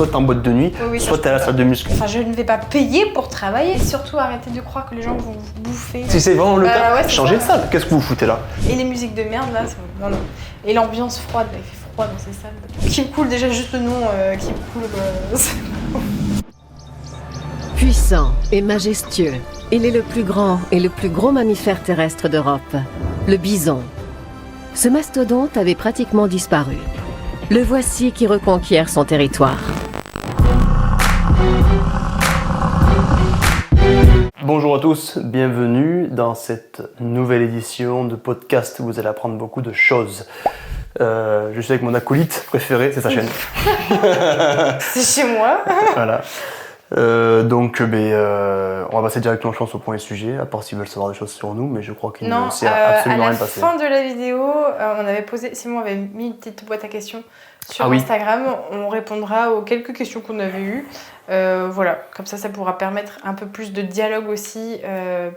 soit t'es en boîte de nuit, soit t'es à la salle de muscu. Enfin, je ne vais pas payer pour travailler. Surtout, arrêtez de croire que les gens vont vous bouffer. Si c'est vraiment le cas, ouais, changez de salle. Qu'est-ce que vous foutez là? Et les musiques de merde, là, non, non. Et l'ambiance froide, il fait froid dans ces salles. Qui me coule déjà juste le nom, qui me coule. Puissant et majestueux, il est le plus grand et le plus gros mammifère terrestre d'Europe, le bison. Ce mastodonte avait pratiquement disparu. Le voici qui reconquiert son territoire. Bonjour à tous, bienvenue dans cette nouvelle édition de podcast où vous allez apprendre beaucoup de choses. Je suis avec mon acolyte préféré, c'est sa chaîne. C'est chez moi. Voilà. On va passer directement, je pense, au premier sujet, à part s'ils veulent savoir des choses sur nous, mais je crois qu'il ne sait absolument rien passer. À la fin de la vidéo, on avait posé, Simon avait mis une petite boîte à questions sur Instagram. On répondra aux quelques questions qu'on avait eues. Voilà, comme ça pourra permettre un peu plus de dialogue aussi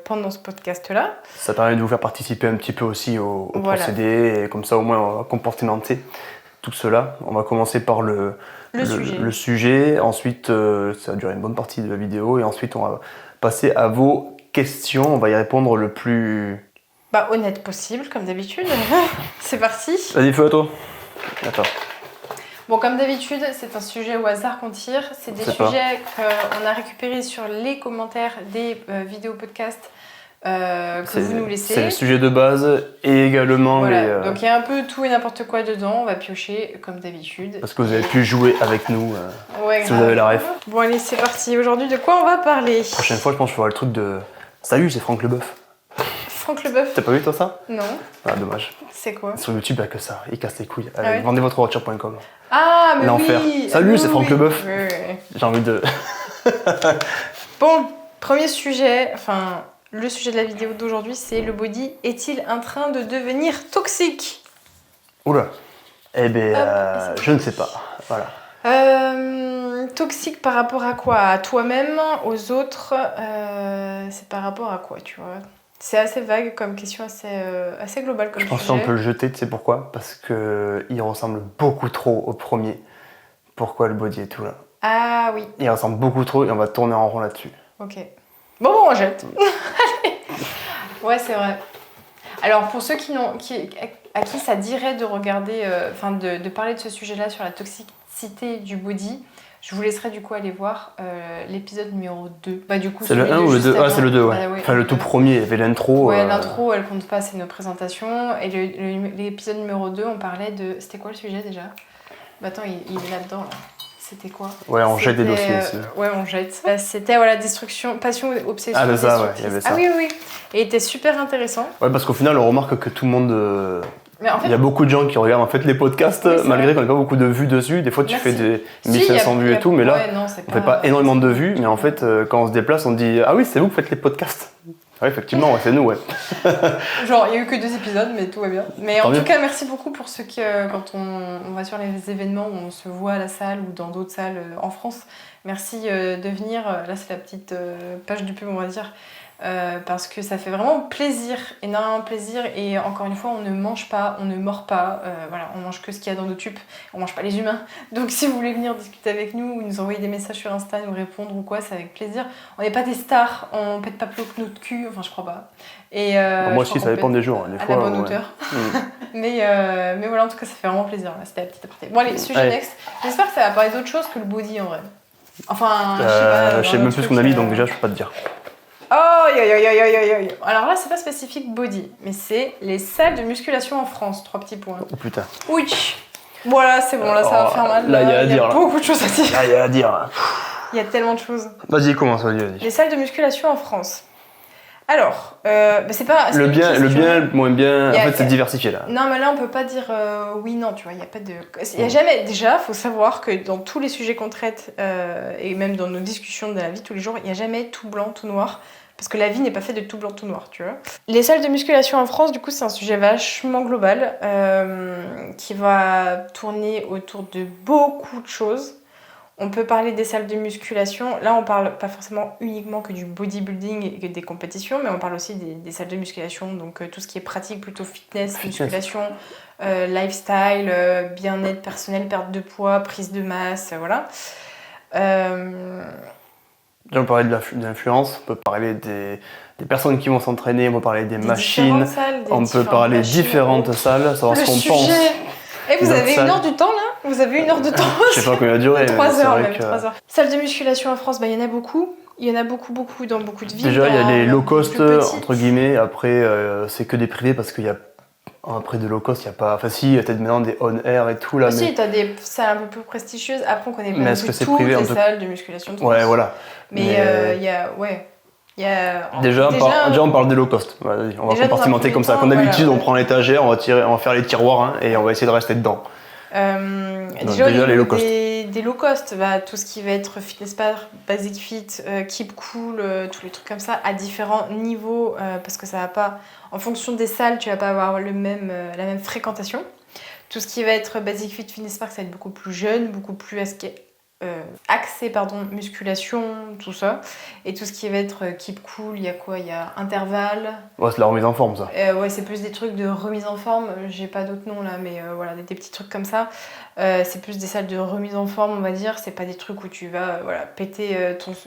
pendant ce podcast-là. Ça permet de vous faire participer un petit peu aussi au procédé, et comme ça au moins on va compartimenter tout cela. On va commencer par le sujet, ensuite ça va durer une bonne partie de la vidéo, et ensuite on va passer à vos questions. On va y répondre le plus honnête possible, comme d'habitude. C'est parti. Vas-y, feu à toi. Attends. Bon, comme d'habitude, c'est un sujet au hasard qu'on tire. C'est des sujets qu'on a récupérés sur les commentaires des vidéos podcasts que vous nous laissez. C'est le sujet de base et également voilà. Donc il y a un peu tout et n'importe quoi dedans. On va piocher comme d'habitude. Parce que vous avez pu jouer avec nous si vous avez la ref. Bon, allez, c'est parti. Aujourd'hui, de quoi on va parler? La prochaine fois, je pense que je ferai le truc de Salut, c'est Franck Leboeuf. Franck Leboeuf. T'as pas vu toi ça? Non. Ah, dommage. C'est quoi? Sur YouTube, il n'y a que ça. Il casse les couilles. Allez, vendezvotrevoiture.com. Ah, mais l'enfer. Oui. Salut, c'est Franck Leboeuf. Oui. J'ai envie de... Bon, premier sujet, le sujet de la vidéo d'aujourd'hui, c'est le body est-il en train de devenir toxique? Oula. Eh bien, je ne sais pas. Voilà. Toxique par rapport à quoi? À toi-même, aux autres, c'est par rapport à quoi, tu vois? C'est assez vague comme question, assez globale comme sujet. Je pense qu'on peut le jeter, tu sais pourquoi? Parce qu'il ressemble beaucoup trop au premier. Pourquoi le body et tout là? Ah oui. Il ressemble beaucoup trop et on va tourner en rond là-dessus. Ok. Bon, on jette. Ouais, c'est vrai. Alors, pour ceux à qui ça dirait de regarder, de parler de ce sujet-là sur la toxicité du body, je vous laisserai du coup aller voir l'épisode numéro 2. Du coup, c'est le 1 ou le 2? Ah, c'est le 2, ouais. Le tout premier, il y avait l'intro. Ouais, l'intro, elle compte pas, c'est nos présentations. Et l'épisode numéro 2, on parlait de... C'était quoi le sujet déjà? Attends, il est là-dedans, là. C'était quoi? Ouais, on jette des dossiers aussi. Ouais, on jette. C'était destruction, passion, obsession. Ah, c'est ça, ouais, il y avait ça. Ah oui. Et il était super intéressant. Ouais, parce qu'au final, on remarque que tout le monde... Mais en fait, il y a beaucoup de gens qui regardent en fait les podcasts, malgré qu'on n'ait pas beaucoup de vues dessus. Des fois, tu fais des 1500 vues et tout, mais là, on fait pas énormément de vues. Mais en fait, quand on se déplace, on dit « Ah oui, c'est vous qui faites les podcasts !» Ouais, effectivement, c'est nous, ouais. Genre, il n'y a eu que 2 épisodes, mais tout va bien. Mais Tant en mieux. tout cas, merci beaucoup pour ceux qui, quand on va sur les événements où on se voit à la salle ou dans d'autres salles en France, merci de venir. Là, c'est la petite page de pub, on va dire. Parce que ça fait vraiment plaisir, énormément plaisir, et encore une fois on ne mange pas, on ne mord pas, on mange que ce qu'il y a dans nos tubes, on mange pas les humains. Donc si vous voulez venir discuter avec nous ou nous envoyer des messages sur Insta, nous répondre ou quoi, c'est avec plaisir. On n'est pas des stars, on pète pas plus haut que notre cul, je crois pas. Et moi aussi, ça dépend des jours, des fois. À la bonne hauteur. mais voilà, en tout cas ça fait vraiment plaisir, là. C'était la petite aparté. Bon allez, sujet next. J'espère que ça va parler d'autre chose que le body en vrai. Je sais même plus ce qu'on a mis, donc déjà je peux pas te dire. Alors là, c'est pas spécifique body, mais c'est les salles de musculation en France. 3 petits points. Oh putain. Oui. Voilà, c'est bon, là, ça va faire mal. Là, il y a à dire. Beaucoup de choses à dire. Là, il y a à dire. Il y a tellement de choses. Vas-y, commence, vas-y. Les salles de musculation en France. Alors, c'est pas... Le bien, le moins bien, en fait, c'est diversifié, là. Non, mais là, on peut pas dire oui, non, tu vois, il n'y a pas de... Il y a jamais... Déjà, faut savoir que dans tous les sujets qu'on traite, et même dans nos discussions de la vie de tous les jours, il n'y a jamais tout blanc, tout noir. Parce que la vie n'est pas faite de tout blanc, tout noir, tu vois. Les salles de musculation en France, du coup, c'est un sujet vachement global qui va tourner autour de beaucoup de choses. On peut parler des salles de musculation. Là, on parle pas forcément uniquement que du bodybuilding et que des compétitions, mais on parle aussi des salles de musculation, donc tout ce qui est pratique, plutôt fitness. Musculation, lifestyle, bien-être personnel, perte de poids, prise de masse, voilà. Déjà, on parlait de l'influence, on peut parler des personnes qui vont s'entraîner, on peut parler des machines, on peut parler de différentes salles, savoir ce qu'on pense. Et vous avez 1 heure du temps là? Vous avez 1 heure de temps? Je sais pas combien il a duré. 3 heures même, 3 heures. Salles de musculation en France, il y en a beaucoup. Il y en a beaucoup dans beaucoup de villes. Déjà, il y a les low cost, entre guillemets. Après, c'est que des privés parce qu'il y a. Après de low cost, il n'y a pas. Enfin, si, il y a peut-être maintenant des on-air et tout là. Si, tu as des salles un peu plus prestigieuses. Après, on connaît pas est-ce que c'est toutes privé, les salles de musculation de France. Ouais, voilà. Mais il y a. Ouais. Déjà, on parle des low cost. On va compartimenter comme ça. Comme d'habitude, on prend l'étagère, on va faire les tiroirs et on va essayer de rester dedans. Déjà les low cost. Des low cost, tout ce qui va être fitness bar, basic fit, keep cool, tous les trucs comme ça, à différents niveaux, parce que ça va pas, en fonction des salles, tu vas pas avoir la même fréquentation. Tout ce qui va être basic fit, fitness park, ça va être beaucoup plus jeune, beaucoup plus axé musculation, tout ça. Et tout ce qui va être keep cool, il y a quoi? Il y a intervalle. Ouais, c'est la remise en forme, ça. Ouais, c'est plus des trucs de remise en forme. J'ai pas d'autres noms là, mais voilà, des petits trucs comme ça. C'est plus des salles de remise en forme, on va dire. C'est pas des trucs où tu vas péter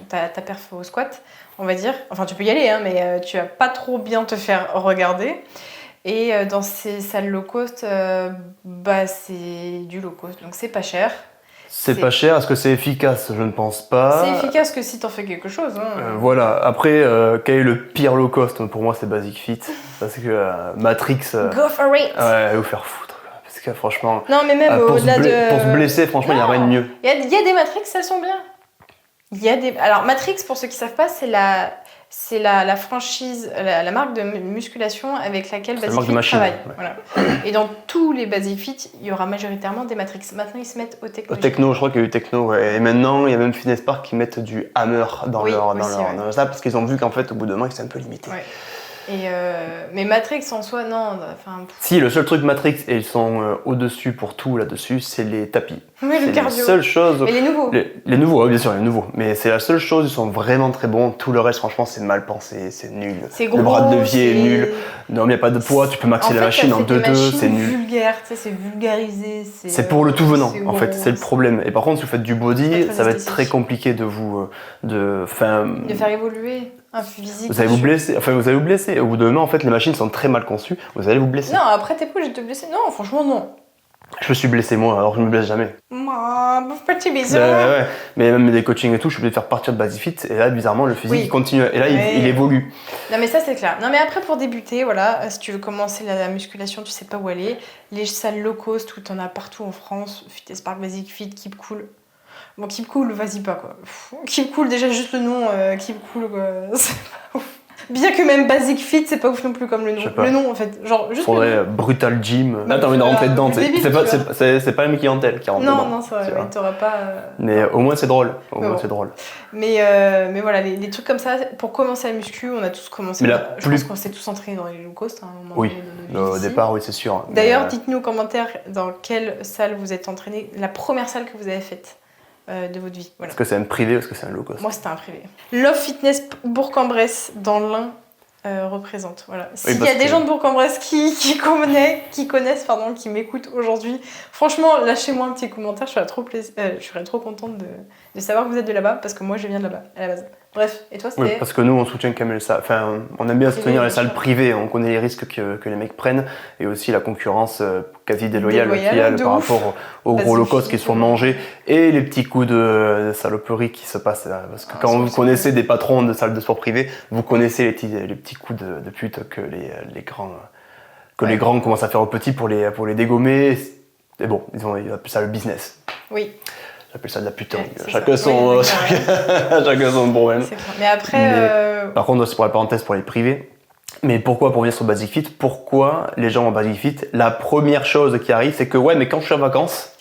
ta perf au squat, on va dire. Enfin, tu peux y aller, hein, mais tu vas pas trop bien te faire regarder. Et dans ces salles low cost, c'est du low cost, donc c'est pas cher. C'est pas cher, est-ce que c'est efficace? Je ne pense pas. C'est efficace que si t'en fais quelque chose. Hein. Voilà, après, quel est le pire low cost? Pour moi, c'est Basic Fit. Parce que Matrix. Go for it! Ouais, vous faire foutre. Parce que franchement. Non, mais même au-delà de. Pour se blesser, franchement, il n'y a rien de mieux. Il y a des Matrix, elles sont bien. Alors, Matrix, pour ceux qui ne savent pas, c'est la franchise, la marque de musculation avec laquelle Basic Fit travaille. Ouais. Voilà. Et dans tous les Basic Fit, il y aura majoritairement des Matrix. Maintenant, ils se mettent au techno. Au techno, je crois qu'il y a eu techno, ouais. Et maintenant, il y a même Fitness Park qui mettent du hammer dans leur ça, parce qu'ils ont vu qu'en fait, au bout d'un moment, c'est un peu limité. Ouais. Mais Matrix en soi, non. Si, le seul truc Matrix, et ils sont au-dessus pour tout là-dessus, c'est les tapis. Oui, le cardio. C'est la seule chose. Mais les nouveaux. Les nouveaux, oui, bien sûr, les nouveaux. Mais c'est la seule chose, ils sont vraiment très bons. Tout le reste, franchement, c'est mal pensé, c'est nul. C'est gros. Le bras de levier est nul. Non, mais il n'y a pas de poids, tu peux maxer la machine en 2-2, c'est nul. C'est vulgaire, c'est vulgarisé. C'est pour le tout venant, en fait, c'est le problème. Et par contre, si vous faites du body, ça va être très compliqué de faire évoluer. Un physique. Vous allez vous blesser. Au bout d'un moment, en fait, les machines sont très mal conçues. Vous allez vous blesser. Non, après t'es pas obligé de te blesser. Non, franchement, non. Je me suis blessé moi, alors je me blesse jamais. Petit bisou. Ouais. Mais même des coachings et tout, je suis obligé de faire partir de Basic Fit. Et là, bizarrement, le physique il continue. Et là, il évolue. Non, mais ça, c'est clair. Non, mais après, pour débuter, voilà, si tu veux commencer la musculation, tu sais pas où aller. Les salles low cost, où t'en as partout en France, Fitness Park, Basic Fit, Keep Cool. Bon, Keep Cool, vas-y pas quoi. Keep Cool, déjà juste le nom, Keep Cool, quoi. C'est pas ouf. Bien que même Basic Fit, c'est pas ouf non plus comme le nom. Le nom en fait, genre juste. Faudrait Brutal Gym. Là, t'as envie de rentrer dedans. C'est pas la même clientèle qui rentre dedans. Non, c'est vrai, t'auras pas. Mais au moins c'est drôle. Mais voilà, les trucs comme ça, pour commencer à muscu, on a tous commencé. Je pense qu'on s'est tous entraînés dans les low cost. Oui, au départ, oui, c'est sûr. D'ailleurs, dites-nous aux commentaires dans quelle salle vous êtes entraînés, la première salle que vous avez faite. De votre vie. Voilà. Est-ce que c'est un privé ou est-ce que c'est un low cost? Moi, c'était un privé. Love Fitness Bourg-en-Bresse dans l'Ain représente. Voilà. S'il y a des gens de Bourg-en-Bresse qui connaissent, qui m'écoutent aujourd'hui, franchement, lâchez-moi un petit commentaire. Je serais trop contente de savoir que vous êtes de là-bas parce que moi, je viens de là-bas à la base. Bref, et toi, c'était... Oui, parce que nous, on soutient quand même les salles. Enfin, on aime bien soutenir les salles privées. On connaît les risques que les mecs prennent et aussi la concurrence quasi déloyale qu'il y a par rapport aux gros low cost qui se font manger et les petits coups de saloperie qui se passent. Parce que quand vous connaissez des patrons de salles de sport privées, vous connaissez les petits coups de pute que les grands commencent à faire aux petits pour les dégommer. Et bon, ils appellent ça le business. Oui. J'appelle ça de la putain. Chacun son problème. Mais après. Par contre, c'est pour la parenthèse pour les privés. Mais pourquoi, pour venir sur Basic Fit, pourquoi les gens en Basic Fit, la première chose qui arrive, c'est que mais quand je suis en vacances,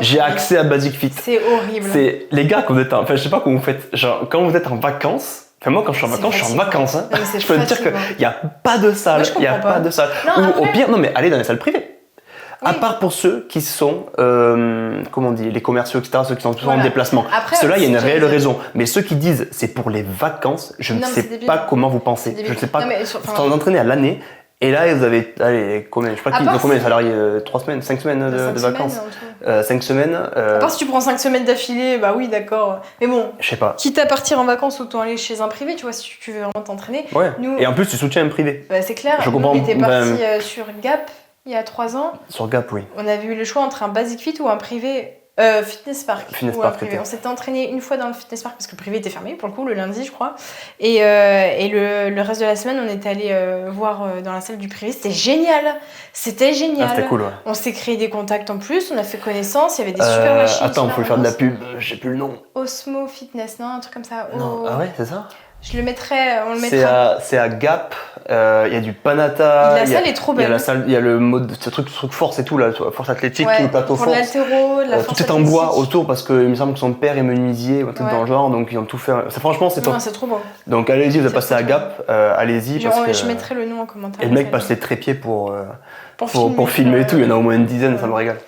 j'ai accès à Basic Fit. C'est horrible. C'est les gars, quand vous êtes je sais pas comment vous faites. Genre, quand vous êtes en vacances. Enfin, moi, quand je suis en vacances, je suis en vacances. Hein. Je peux te dire qu'il n'y a pas de salle. Il n'y a pas de salle. Ou au pire, mais allez dans les salles privées. Oui. À part pour ceux qui sont, les commerciaux, etc., ceux qui sont toujours en déplacement. Ceux-là, il y a une réelle raison. Mais ceux qui disent c'est pour les vacances, je ne sais pas comment vous pensez. Je ne sais pas. Vous en entraînez à l'année. Et là, vous avez, je sais pas combien les salariés, 3 semaines, 5 semaines de vacances. 5 semaines. À part si tu prends 5 semaines d'affilée, bah oui, d'accord. Mais bon, je sais pas. Quitte à partir en vacances, autant aller chez un privé, tu vois, si tu veux vraiment t'entraîner. Ouais. Nous, et en plus, tu soutiens un privé. Bah, c'est clair. Je comprends. On était parti sur Gap il y a 3 ans. Sur Gap, oui. On avait eu le choix entre un Basic Fit ou un privé. Fitness Park. On s'était entraîné une fois dans le Fitness Park parce que le privé était fermé pour le coup le lundi je crois et le reste de la semaine on est allé voir dans la salle du privé, c'était génial. Ah, c'était cool, ouais. On s'est créé des contacts en plus, on a fait connaissance, il y avait des super machines. Attends, il faut lui faire de la pub, j'ai plus le nom. Osmo Fitness, non, un truc comme ça. Non. Ah ouais, c'est ça. Je le mettrai, on le mettra. C'est à Gap, il y a du Panata. La salle est trop belle. Il y a le mode, ce truc force et tout, là, force athlétique, tout le plateau pour force. Tout est en bois autour parce qu'il me semble que son père est menuisier, un truc dans le genre, donc ils ont tout fait. Franchement, c'est top. C'est trop beau. Donc allez-y, vous êtes passé à Gap, allez-y. Je mettrai le nom en commentaire. Et le mec passe les trépieds pour filmer et tout, il y en a au moins une dizaine, ça me régale.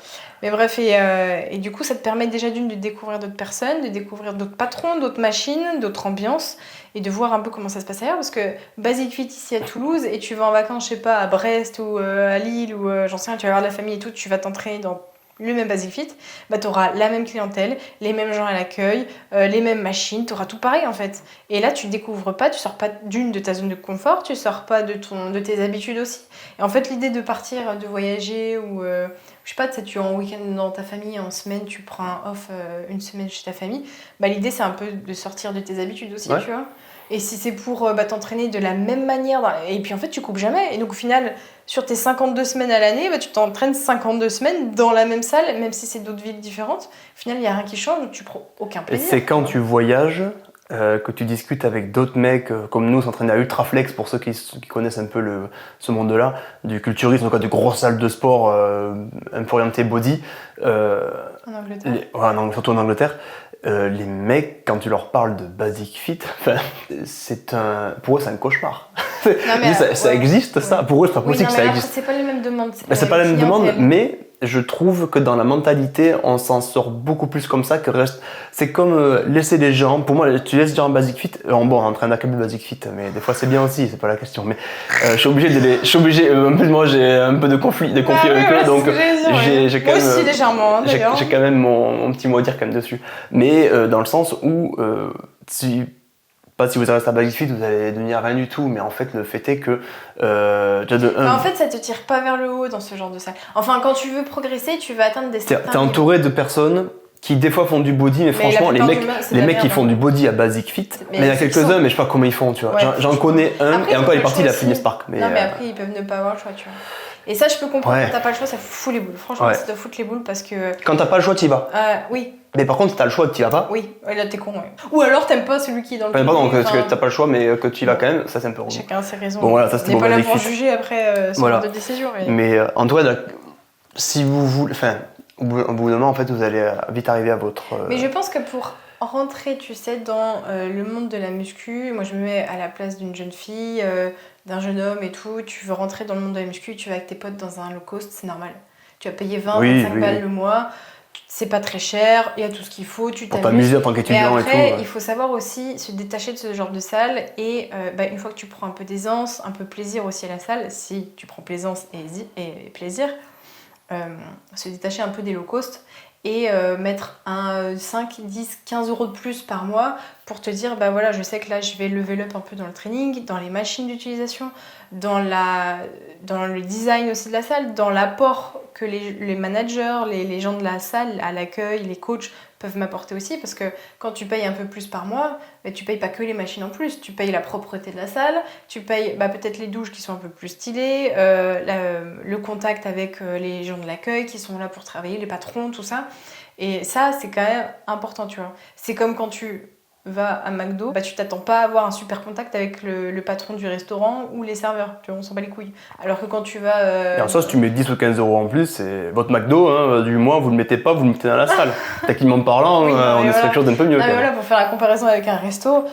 Mais bref, et du coup, ça te permet déjà de découvrir d'autres personnes, de découvrir d'autres patrons, d'autres machines, d'autres ambiances, et de voir un peu comment ça se passe ailleurs. Parce que Basic Fit ici à Toulouse, et tu vas en vacances, je sais pas, à Brest ou à Lille, ou j'en sais rien, tu vas voir de la famille et tout, tu vas t'entraîner dans le même Basic Fit, bah tu auras la même clientèle, les mêmes gens à l'accueil, les mêmes machines, tu auras tout pareil en fait. Et là, tu découvres pas, tu sors pas de ta zone de confort, tu sors pas de tes habitudes aussi. Et en fait, l'idée de partir, de voyager ou je sais pas, tu es en week-end dans ta famille, en semaine, tu prends un off une semaine chez ta famille, bah l'idée c'est un peu de sortir de tes habitudes aussi, tu vois. Et si c'est pour t'entraîner de la même manière, et puis en fait tu coupes jamais. Et donc au final, sur tes 52 semaines à l'année, tu t'entraînes 52 semaines dans la même salle, même si c'est d'autres villes différentes. Au final, il n'y a rien qui change, donc tu prends aucun plaisir. Et c'est quand tu voyages que tu discutes avec d'autres mecs comme nous, s'entraîner à Ultraflex, pour ceux qui connaissent un peu ce monde-là, du culturisme, de grosses salles de sport un peu orientées body. En Angleterre. Surtout en Angleterre. Les mecs, quand tu leur parles de Basic Fit, pour eux c'est un cauchemar. Ça existe ça, pour eux c'est pas possible que ça existe. C'est pas les mêmes demandes. C'est pas la même demande, mais je trouve que dans la mentalité, on s'en sort beaucoup plus comme ça que le reste. C'est comme laisser les gens, pour moi, tu laisses les gens en Basic Fit, on est en train d'accabler Basic Fit, mais des fois c'est bien aussi, c'est pas la question. Mais je suis obligé, en plus moi j'ai un peu de conflit avec eux, donc j'ai quand même. Moi aussi légèrement, d'ailleurs. J'ai quand même mon petit mot à dire quand même dessus. Mais dans le sens où, pas si vous restez à Basic Fit, vous allez devenir rien du tout, mais en fait, le fait est que. En fait, ça te tire pas vers le haut dans ce genre de salle. Enfin, quand tu veux progresser, tu vas atteindre des certains. T'es entouré de personnes qui, des fois, font du body, mais franchement, les mecs qui font du body à Basic Fit, mais il y en a quelques-uns, mais je sais pas comment ils font, tu vois. J'en connais un, et encore, il est parti de la Fitness Park. Non, mais après, ils peuvent ne pas avoir le choix, tu vois. Et ça, je peux comprendre. Quand t'as pas le choix, ça fout les boules. Franchement, ça te fout les boules parce que. Quand t'as pas le choix, t'y vas. Oui. Mais par contre, si t'as le choix et que t'y vas pas. Oui, là t'es con. Ou alors t'aimes pas celui qui est dans le. Pardon, parce que t'as pas le choix, mais que tu y vas quand même, ça c'est un peu relou. Chacun a ses raisons. Bon, voilà, ça c'était on n'est pas là pour juger après ce genre de décision. Mais en tout cas, si vous voulez. Enfin, au bout d'un moment, en fait, vous allez vite arriver à votre. Mais je pense que pour rentrer, tu sais, dans le monde de la muscu, moi je me mets à la place d'une jeune fille, d'un jeune homme et tout. Tu veux rentrer dans le monde de la muscu, tu vas avec tes potes dans un low cost, c'est normal. Tu vas payer 25 balles le mois. C'est pas très cher, il y a tout ce qu'il faut, tu t'amuses. Pour t'amuser en tant qu'étudiant et tout. Après, il faut savoir aussi se détacher de ce genre de salle et une fois que tu prends un peu d'aisance, un peu plaisir aussi à la salle, si tu prends plaisance et plaisir, se détacher un peu des low cost et mettre un 5, 10, 15 euros de plus par mois pour te dire, voilà, je sais que là, je vais level up un peu dans le training, dans les machines d'utilisation, dans le design aussi de la salle, dans l'apport que les managers, les gens de la salle, à l'accueil, les coachs peuvent m'apporter aussi, parce que quand tu payes un peu plus par mois, tu payes pas que les machines en plus, tu payes la propreté de la salle, tu payes peut-être les douches qui sont un peu plus stylées, le contact avec les gens de l'accueil qui sont là pour travailler, les patrons, tout ça. Et ça, c'est quand même important, tu vois. C'est comme quand tu vas à McDo, tu t'attends pas à avoir un super contact avec le patron du restaurant ou les serveurs, tu vois, on s'en bat les couilles. Alors que quand tu vas... Et en soi, si tu mets 10 ou 15 euros en plus, c'est votre McDo, du mois, vous le mettez pas, vous le mettez dans la salle. Techniquement parlant, on est sur quelque chose d'un peu mieux. Voilà, pour faire la comparaison avec un resto,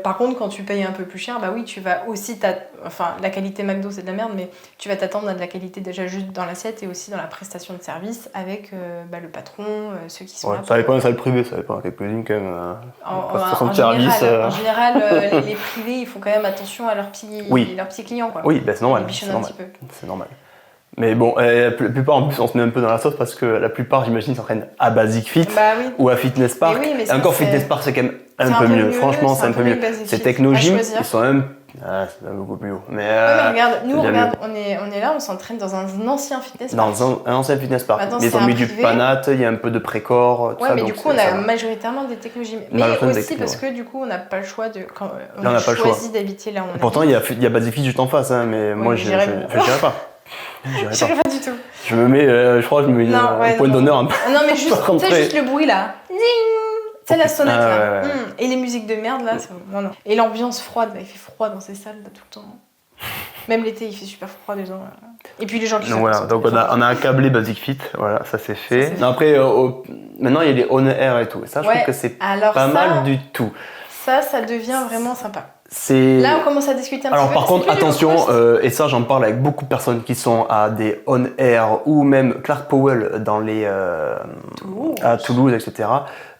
par contre, quand tu payes un peu plus cher, oui, tu vas aussi... la qualité McDo, c'est de la merde, mais tu vas t'attendre à de la qualité déjà juste dans l'assiette et aussi dans la prestation de service avec le patron, ceux qui sont là. Ça dépend de salle privée, ça dépend quelques-unes quand même. En général, les privés, ils font quand même attention à leurs petits clients. Quoi. Oui, c'est normal. Ils bichonnent un petit peu. C'est normal. Mais bon, la plupart en plus on se met un peu dans la sauce parce que la plupart j'imagine s'entraînent à Basic Fit ou à Fitness Park. Oui, et encore Fitness Park c'est quand même un peu mieux. Franchement c'est un peu mieux. C'est Technogym, ils sont même c'est beaucoup plus haut. Mais regarde, on est là, on s'entraîne dans un ancien Fitness Park. Dans un ancien Fitness Park. Ils ont mis du Panat, il y a un peu de Précor. Ouais, mais du coup on a majoritairement des Technogym. Mais aussi parce que du coup on n'a pas le choix quand on a choisi d'habiter là où on Pourtant il y a Basic Fit juste en face, mais moi je n'irai pas. J'irai pas du tout. Je me mets, je crois que je me mets un point d'honneur un peu. Non, mais juste le bruit là. Ding. C'est la sonnette là. Et les musiques de merde là. Non. Et l'ambiance froide, il fait froid dans ces salles là, tout le temps. Même l'été, il fait super froid dedans. Et puis les gens qui donc voilà, donc on a accablé Basic Fit, voilà, ça c'est fait. Après, maintenant il y a les On Air et tout. Et ça, je trouve que c'est pas mal du tout. Ça devient vraiment sympa. Là, on commence à discuter un petit peu. Alors, par contre, attention, et ça, j'en parle avec beaucoup de personnes qui sont à des on-air ou même Clark Powell dans à Toulouse, etc.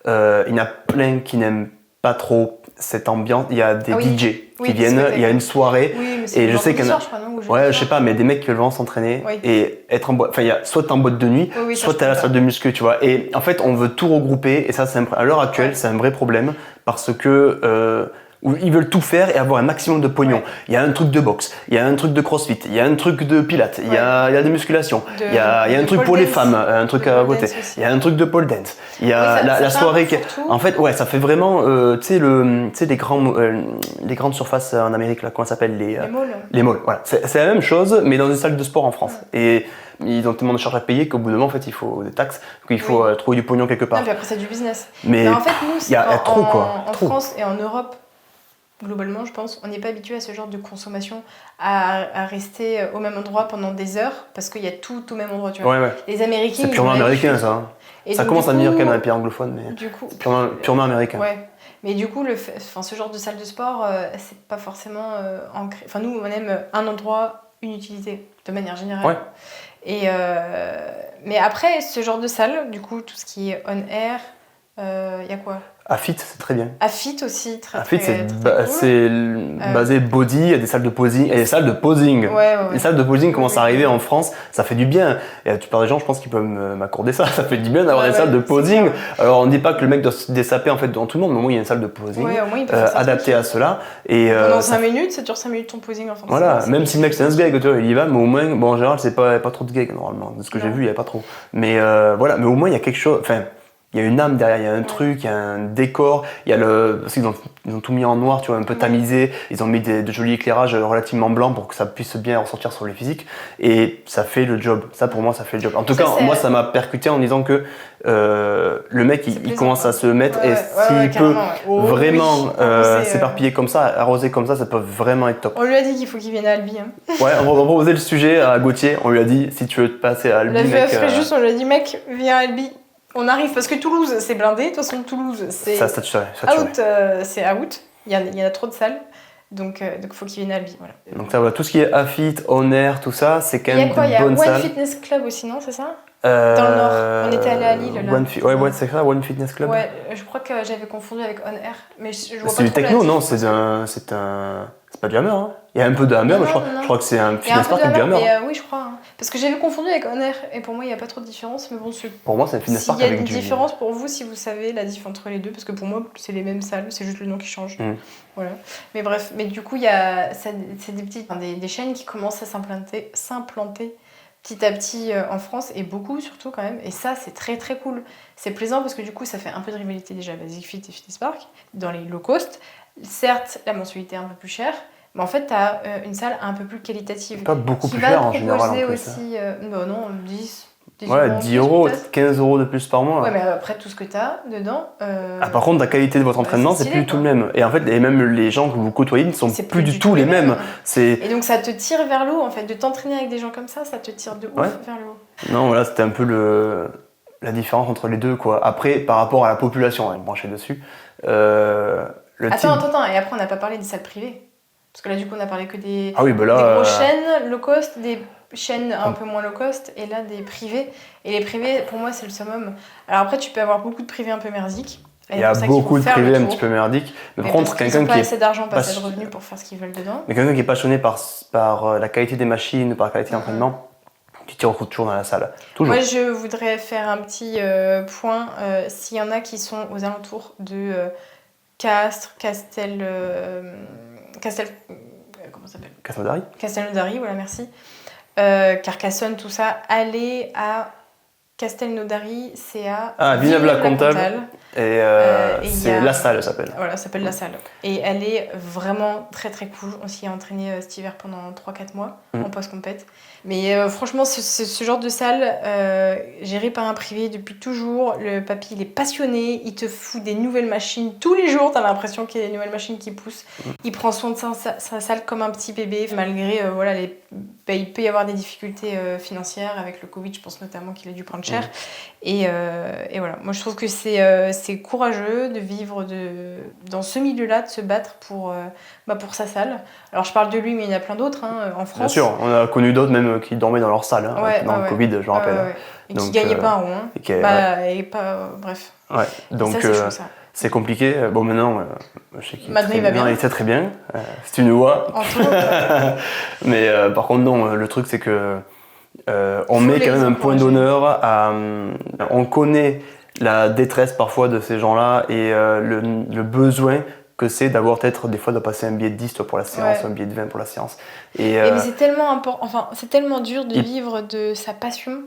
Il y en a plein qui n'aiment pas trop cette ambiance. Il y a des DJ qui viennent, il y a une soirée. Oui, et je sais qu'il y en a. Ouais, je sais pas, mais des mecs qui veulent vraiment s'entraîner et être en boîte. Enfin, il y a soit t'es en boîte de nuit, soit t'es à la salle de muscu, tu vois. Et en fait, on veut tout regrouper et ça, à l'heure actuelle, c'est un vrai problème parce que. Où ils veulent tout faire et avoir un maximum de pognon. Il y a un truc de boxe, il y a un truc de crossfit, il y a un truc de pilates, il y a des musculations, il y a un truc pour les femmes, un truc à côté, il y a un truc de pole dance, il y a la soirée qui... En fait, ouais, ça fait vraiment, tu sais, les grandes surfaces en Amérique, là, comment ça s'appelle les malls. Les malls, voilà. C'est la même chose, mais dans une salle de sport en France. Et ils ont tellement de charges à payer qu'au bout d'un moment, en fait, il faut des taxes, qu'il faut trouver du pognon quelque part. Non, puis après, c'est du business. Mais en fait, nous, il y a trop, quoi. En France et en Europe, globalement, je pense, on n'est pas habitué à ce genre de consommation, à rester au même endroit pendant des heures, parce qu'il y a tout au même endroit, tu vois. Ouais. Les Américains... C'est purement américain, ça. Et ça commence à venir quand même dans les pays anglophones, mais du coup, purement américain. Ouais. Mais du coup, ce genre de salle de sport, c'est pas forcément ancré. Enfin, nous, on aime un endroit, une utilité, de manière générale. Ouais. Et, mais après, ce genre de salle, du coup, tout ce qui est on-air, il y a quoi ? À Fit, c'est très bien. À Fit aussi, très Fit, très c'est basé body, il y a des salles de posing, et des salles de posing. Ouais. Les salles de posing commencent à arriver en France, ça fait du bien. Et la plupart des gens, je pense qu'ils peuvent m'accorder ça. Ça fait du bien d'avoir des salles de posing. Alors, on ne dit pas que le mec doit se dessaper en fait devant tout le monde, mais au moins il y a une salle de posing adaptée à cela. Et, pendant 5 minutes, ça dure 5 minutes ton posing en France. Voilà, même si le mec c'est un sgeg, tu vois, il y va, mais au moins, bon, en général, c'est pas trop de gags normalement. De ce que j'ai vu, il n'y a pas trop. Mais voilà, mais au moins il y a quelque chose. Enfin, il y a une âme derrière, il y a un truc, il y a un décor, il y a parce qu'ils ont tout mis en noir, tu vois, un peu tamisé, ils ont mis de jolis éclairages relativement blancs pour que ça puisse bien ressortir sur les physiques, et ça fait le job. Ça, pour moi, ça fait le job. En tout cas, moi, ça m'a percuté en disant que le mec, il commence à se mettre, et s'il peut vraiment s'éparpiller comme ça, arroser comme ça peut vraiment être top. On lui a dit qu'il faut qu'il vienne à Albi. Hein. Ouais, on va proposer le sujet à Gauthier, on lui a dit, si tu veux te passer à Albi, mec... juste, on lui a dit, mec, viens à Albi. On arrive parce que Toulouse c'est blindé, de toute façon Toulouse c'est out, c'est out, il y en a trop de salles, donc faut qu'il vienne à Albi, voilà. Donc ça va, tout ce qui est AFIT, On-Air, tout ça, c'est quand même de bonnes salles. Il y a One Fitness Club aussi, non, c'est ça? Dans le Nord, on était allé à Lille là. Ouais, c'est ça, One Fitness Club. Ouais, je crois que j'avais confondu avec On-Air, mais je vois pas. C'est du techno, non? C'est pas du Hammer, hein? Il y a un peu de Hammer, mais je crois que c'est un Fitness Park avec du Hammer. Oui, je crois. Hein. Parce que j'avais confondu avec On-Air, et pour moi, il n'y a pas trop de différence. Mais bon, pour moi, c'est un Fitness Park avec du... Il y a une différence pour vous, si vous savez la différence entre les deux, parce que pour moi, c'est les mêmes salles, c'est juste le nom qui change. Voilà. Mais bref, mais du coup, c'est des petites, des chaînes qui commencent à s'implanter petit à petit en France, et beaucoup surtout quand même. Et ça, c'est très très cool. C'est plaisant parce que du coup, ça fait un peu de rivalité déjà, Basic Fit et Fitness Park, dans les low cost. Certes, la mensualité est un peu plus chère, mais en fait, tu as une salle un peu plus qualitative. Pas beaucoup plus cher en général. Qui va proposer aussi, non, 10 ouais, 10 euros, 15 euros de plus par mois. Ouais, mais après tout ce que tu as dedans. Par contre, la qualité de votre entraînement, c'est plus du tout le même. Et en fait, même les gens que vous côtoyez ne sont plus du tout les mêmes. Et donc, ça te tire vers le haut, en fait. De t'entraîner avec des gens comme ça te tire de ouf vers le haut. Non, voilà, c'était un peu la différence entre les deux, quoi. Après, par rapport à la population, on va brancher dessus. Attends, et après, on n'a pas parlé des salles privées. Parce que là, du coup, on a parlé que des grosses chaînes low cost, des chaînes un peu moins low cost, et là, des privés. Et les privés, pour moi, c'est le summum. Alors après, tu peux avoir beaucoup de privés un peu merdiques. Il y a beaucoup de privés un petit peu merdiques. Mais par contre, quelqu'un qui n'a pas assez d'argent, pas assez de revenus pour faire ce qu'ils veulent dedans. Mais quelqu'un qui est passionné par la qualité des machines, par la qualité d'entraînement, qui te retrouvent toujours dans la salle. Toujours. Moi, je voudrais faire un petit point. S'il y en a qui sont aux alentours de Castres, comment ça s'appelle ? Castelnaudary. Castelnaudary, voilà, merci. Carcassonne, tout ça. Allez à Castelnaudary, c'est à Villeneuve-la-Comtale. Et c'est La Salle, elle s'appelle. Voilà, ça s'appelle La Salle. Et elle est vraiment très très cool. On s'y est entraîné cet hiver pendant 3-4 mois en post-compète. Mais franchement, ce genre de salle, gérée par un privé depuis toujours. Le papy, il est passionné. Il te fout des nouvelles machines. Tous les jours, tu as l'impression qu'il y a des nouvelles machines qui poussent. Il prend soin de sa salle comme un petit bébé. Malgré, il peut y avoir des difficultés financières avec le Covid. Je pense notamment qu'il a dû prendre cher. Et voilà, moi je trouve que c'est courageux de vivre dans ce milieu-là, de se battre pour sa salle. Alors je parle de lui, mais il y en a plein d'autres en France. Bien sûr, on a connu d'autres même qui dormaient dans leur salle dans le Covid, je me rappelle. Et qui ne gagnaient pas un rond. Bref. Ouais, donc c'est compliqué. Bon, maintenant, je sais qu'il il sait très bien. C'est une loi. Mais par contre, non, le truc c'est que on met quand même un point d'honneur on connaît la détresse parfois de ces gens-là et le besoin que c'est d'avoir peut-être des fois de passer un billet de 10 pour la séance, un billet de 20 pour la séance. Mais c'est tellement important, c'est tellement dur de vivre de sa passion.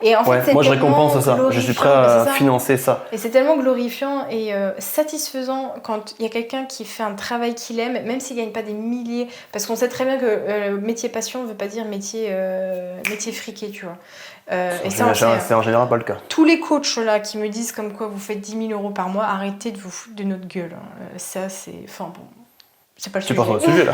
Et en fait, moi je récompense ça, je suis prêt à financer ça. Et c'est tellement glorifiant et satisfaisant quand il y a quelqu'un qui fait un travail qu'il aime, même s'il ne gagne pas des milliers, parce qu'on sait très bien que métier passion ne veut pas dire métier friqué, tu vois. C'est en général pas le cas. Tous les coachs là qui me disent comme quoi vous faites 10 000 euros par mois, arrêtez de vous foutre de notre gueule. Ça c'est... Enfin bon, c'est pas le sujet. Tu parles sur le sujet là.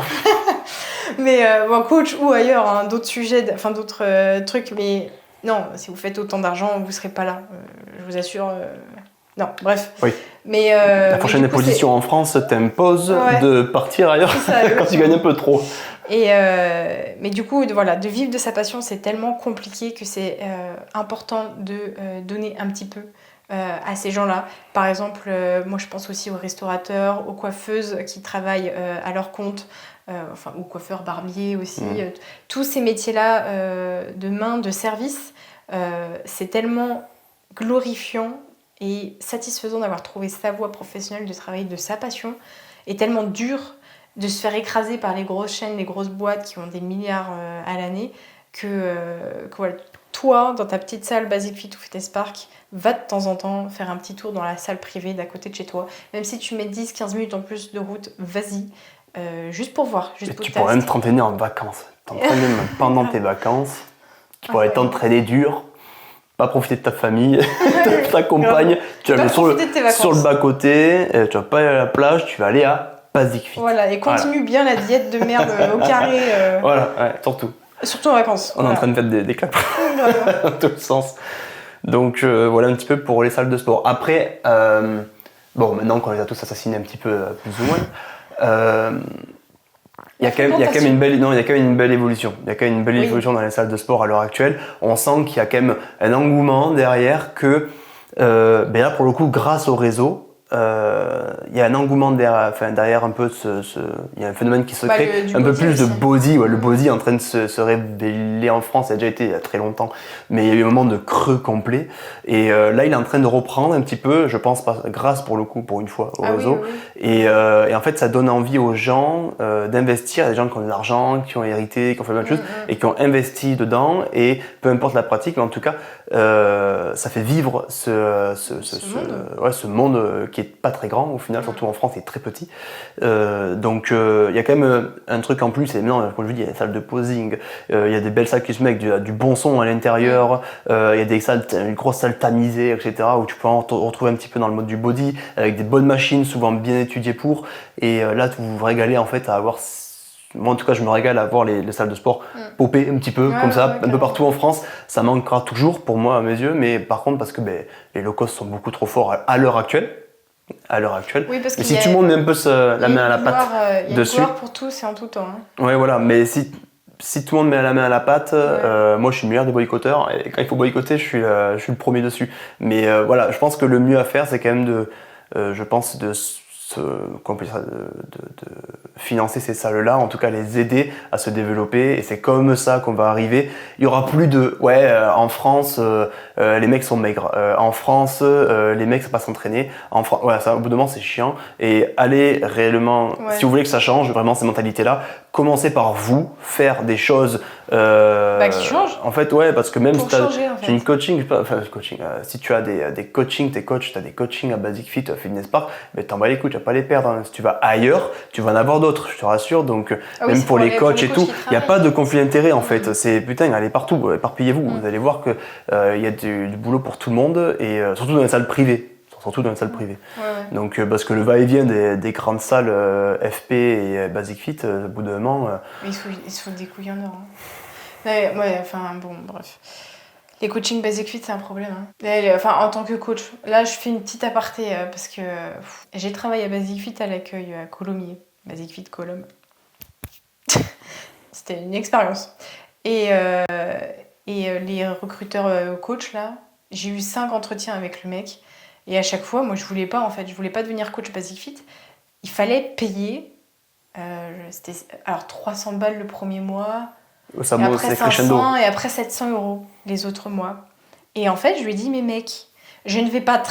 Mais coach ou ailleurs, d'autres sujets, d'autres trucs, mais... Non, si vous faites autant d'argent, vous ne serez pas là. Je vous assure. Non, bref. Oui. Mais, la prochaine imposition en France t'impose de partir ailleurs quand tu gagnes un peu trop. Mais du coup, de vivre de sa passion, c'est tellement compliqué que c'est important de donner un petit peu à ces gens-là. Par exemple, moi je pense aussi aux restaurateurs, aux coiffeuses qui travaillent à leur compte. Aux coiffeurs, barbiers aussi, tous ces métiers-là de main, de service, c'est tellement glorifiant et satisfaisant d'avoir trouvé sa voie professionnelle, de travailler de sa passion, et tellement dur de se faire écraser par les grosses chaînes, les grosses boîtes qui ont des milliards à l'année, que toi, dans ta petite salle Basic Fit ou Fitness Park, va de temps en temps faire un petit tour dans la salle privée d'à côté de chez toi. Même si tu mets 10-15 minutes en plus de route, vas-y. Juste pour voir. Tu pourrais même t'entraîner en vacances. T'entraîner même pendant tes vacances. Tu pourrais t'entraîner dur, pas profiter de ta famille, de ta compagne. Tu vas aller sur le bas-côté, tu vas pas aller à la plage, tu vas aller à Basic Fit. Voilà, et continue bien la diète de merde au carré. Voilà, surtout. Surtout en vacances. On est en train de faire des claps dans tous les sens. Donc voilà un petit peu pour les salles de sport. Après, maintenant qu'on les a tous assassinés un petit peu, plus ou moins, il y a quand même une belle évolution. Il y a quand même une belle évolution dans les salles de sport à l'heure actuelle. On sent qu'il y a quand même un engouement derrière que, là pour le coup, grâce au réseau, il y a un engouement derrière un peu il y a un phénomène qui se crée, un peu plus de body. Le body est en train de se révéler en France, ça a déjà été il y a très longtemps, mais il y a eu un moment de creux complet. Et là, il est en train de reprendre un petit peu, je pense, grâce pour le coup, pour une fois, au réseau. Et en fait, ça donne envie aux gens d'investir. Il y a des gens qui ont de l'argent, qui ont hérité, qui ont fait plein de choses, et qui ont investi dedans. Et peu importe la pratique, mais en tout cas, ça fait vivre ce monde qui est pas très grand au final, surtout en France, il est très petit. Donc il y a quand même un truc en plus, et maintenant, comme je vous dis, il y a des salles de posing, il y a des belles salles qui se mettent avec du bon son à l'intérieur, il y a des salles, une grosse salle tamisée, etc., où tu peux en retrouver un petit peu dans le mode du body, avec des bonnes machines, souvent bien étudiées pour, et là, vous vous régalez en fait à avoir... Moi en tout cas je me régale à voir les salles de sport popper un petit peu comme ça, un peu partout en France. Ça manquera toujours pour moi à mes yeux, mais par contre parce que les low cost sont beaucoup trop forts à l'heure actuelle. Oui, parce mais si tout le monde met un peu la main à la pâte dessus. Il y a une gloire pour tous et en tout temps. Ouais voilà, mais si tout le monde met la main à la pâte, moi je suis le meilleur des boycotteurs, et quand il faut boycotter je suis le premier dessus. Mais voilà, je pense que le mieux à faire c'est quand même de financer ces salles-là, en tout cas les aider à se développer, et c'est comme ça qu'on va arriver. Il y aura plus de en France les mecs sont maigres, en France les mecs savent pas s'entraîner, ça au bout d'un moment c'est chiant, et allez réellement, si vous voulez que ça change vraiment ces mentalités-là, commencez par vous, faire des choses qui changent. En fait, parce que même si tu as une coaching, si tu as des coachings, tu as des coachings à Basic Fit, à Fitness Park, mais t'en bats les couilles, tu vas pas les perdre. Hein. Si tu vas ailleurs, tu vas en avoir d'autres, je te rassure. Donc même pour les coachs et tout, il n'y a pas de conflit d'intérêt en fait. C'est allez partout, éparpillez-vous. Vous allez voir que il y a du boulot pour tout le monde, et surtout dans les salles privées. Donc parce que le va-et-vient des grandes salles FP et Basic Fit, au bout d'un moment... Il se faut des couilles en or. Bref. Les coachings Basic Fit, c'est un problème. Hein. En tant que coach, là je fais une petite aparté parce que j'ai travaillé à Basic Fit à l'accueil à Colomiers. Basic Fit Colombe. C'était une expérience. Et les recruteurs coach, là, j'ai eu 5 entretiens avec le mec. Et à chaque fois, moi, je voulais pas devenir coach Basic Fit. Il fallait payer. C'était 300 balles le premier mois. Ça et après 500 et après 700 € les autres mois. Et en fait, je lui ai dit, mais mec, je ne vais pas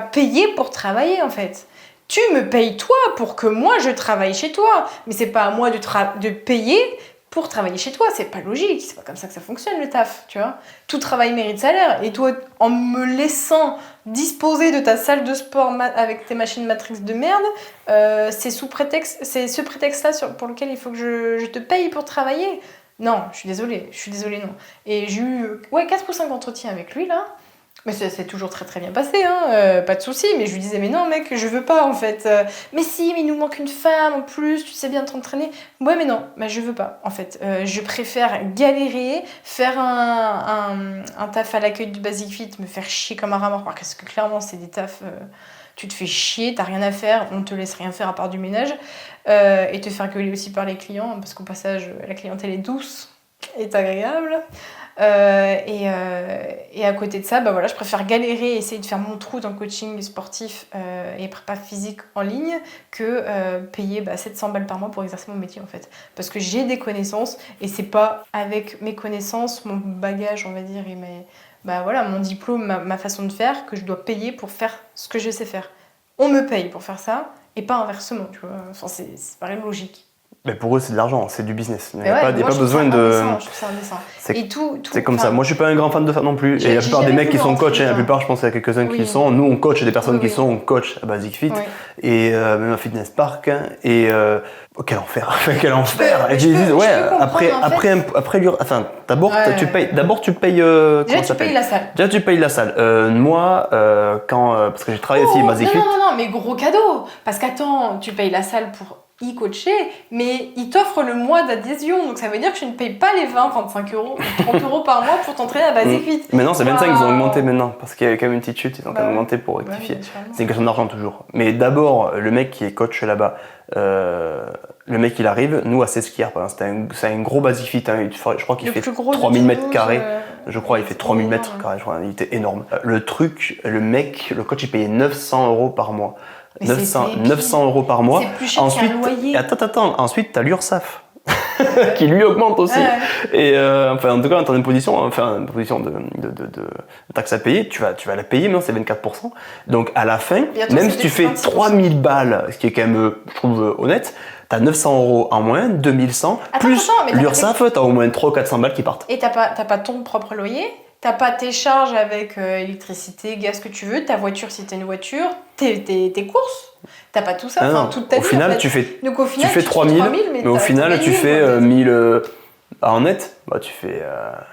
payer pour travailler, en fait. Tu me payes toi pour que moi, je travaille chez toi. Mais c'est pas à moi de payer pour travailler chez toi, c'est pas logique, c'est pas comme ça que ça fonctionne le taf, tu vois. Tout travail mérite salaire, et toi, en me laissant disposer de ta salle de sport avec tes machines Matrix de merde, c'est ce prétexte-là pour lequel il faut que je te paye pour travailler. Non, je suis désolée, non. Et j'ai eu 4 ou 5 entretiens avec lui, là. Mais ça s'est toujours très très bien passé, pas de souci. Mais je lui disais, mais non mec, je veux pas en fait. Mais si, mais il nous manque une femme en plus, tu sais bien t'entraîner. Ouais mais non, je veux pas en fait. Je préfère galérer, faire un taf à l'accueil du Basic Fit, me faire chier comme un rat mort, parce que clairement c'est des tafs, tu te fais chier, t'as rien à faire, on te laisse rien faire à part du ménage. Et te faire gueuler aussi par les clients, parce qu'au passage, la clientèle est douce, est agréable. Et à côté de ça, je préfère galérer et essayer de faire mon trou dans le coaching sportif et prépa physique en ligne que payer 700 balles par mois pour exercer mon métier en fait. Parce que j'ai des connaissances et c'est pas avec mes connaissances, mon bagage on va dire et mon diplôme, ma façon de faire que je dois payer pour faire ce que je sais faire. On me paye pour faire ça et pas inversement, tu vois. Enfin, c'est pareil logique. Mais pour eux, c'est de l'argent, c'est du business. Il n'y a pas besoin de. Je trouve ça indécent. C'est comme ça. Moi, je suis pas un grand fan de ça non plus. Et la plupart des mecs qui sont coachs, la plupart, je pense qu'il y a quelques-uns qui sont. Nous, on coach des personnes qui sont, on coach à Basic Fit et même à Fitness Park. Et quel enfer, quel enfer. Et je dis, d'abord tu payes. Déjà, tu payes la salle. Déjà, tu payes la salle. Moi, parce que j'ai travaillé aussi à Basic Fit. Non, mais gros cadeau. Parce qu'attends, tu payes la salle pour y coacher, mais il t'offre le mois d'adhésion, donc ça veut dire que tu ne payes pas les 20, 25 €, 30 € par mois pour t'entraîner à Basic Fit. Maintenant c'est 25, ils ont augmenté maintenant, parce qu'il y avait quand même une petite chute, ils ont quand même augmenté pour rectifier. C'est une question d'argent toujours. Mais d'abord, le mec qui est coach là-bas, le mec il arrive, nous à Sesquières, c'est un gros Basic Fit, je crois qu'il fait 3000 mètres carrés, il fait 3000 mètres carrés, je crois, il était énorme. Le coach il payait 900 € par mois. 900 € par mois. C'est plus cher qu'un loyer. Attends, ensuite t'as l'URSSAF qui lui augmente aussi. Et en tout cas, dans une position de taxe à payer, tu vas la payer, mais non, c'est 24%. Donc à la fin, même si tu fais 3000 balles, ce qui est quand même, je trouve, honnête, t'as 900 € en moins, 2100, plus l'URSSAF, t'as au moins 300 ou 400 balles qui partent. Et t'as pas ton propre loyer? T'as pas tes charges avec électricité, gaz, que tu veux, ta voiture si t'as une voiture, tes courses. T'as pas tout ça, toute ta vie. Au final, en fait. tu fais 3000, mais au final, tu fais 1000 en net, tu fais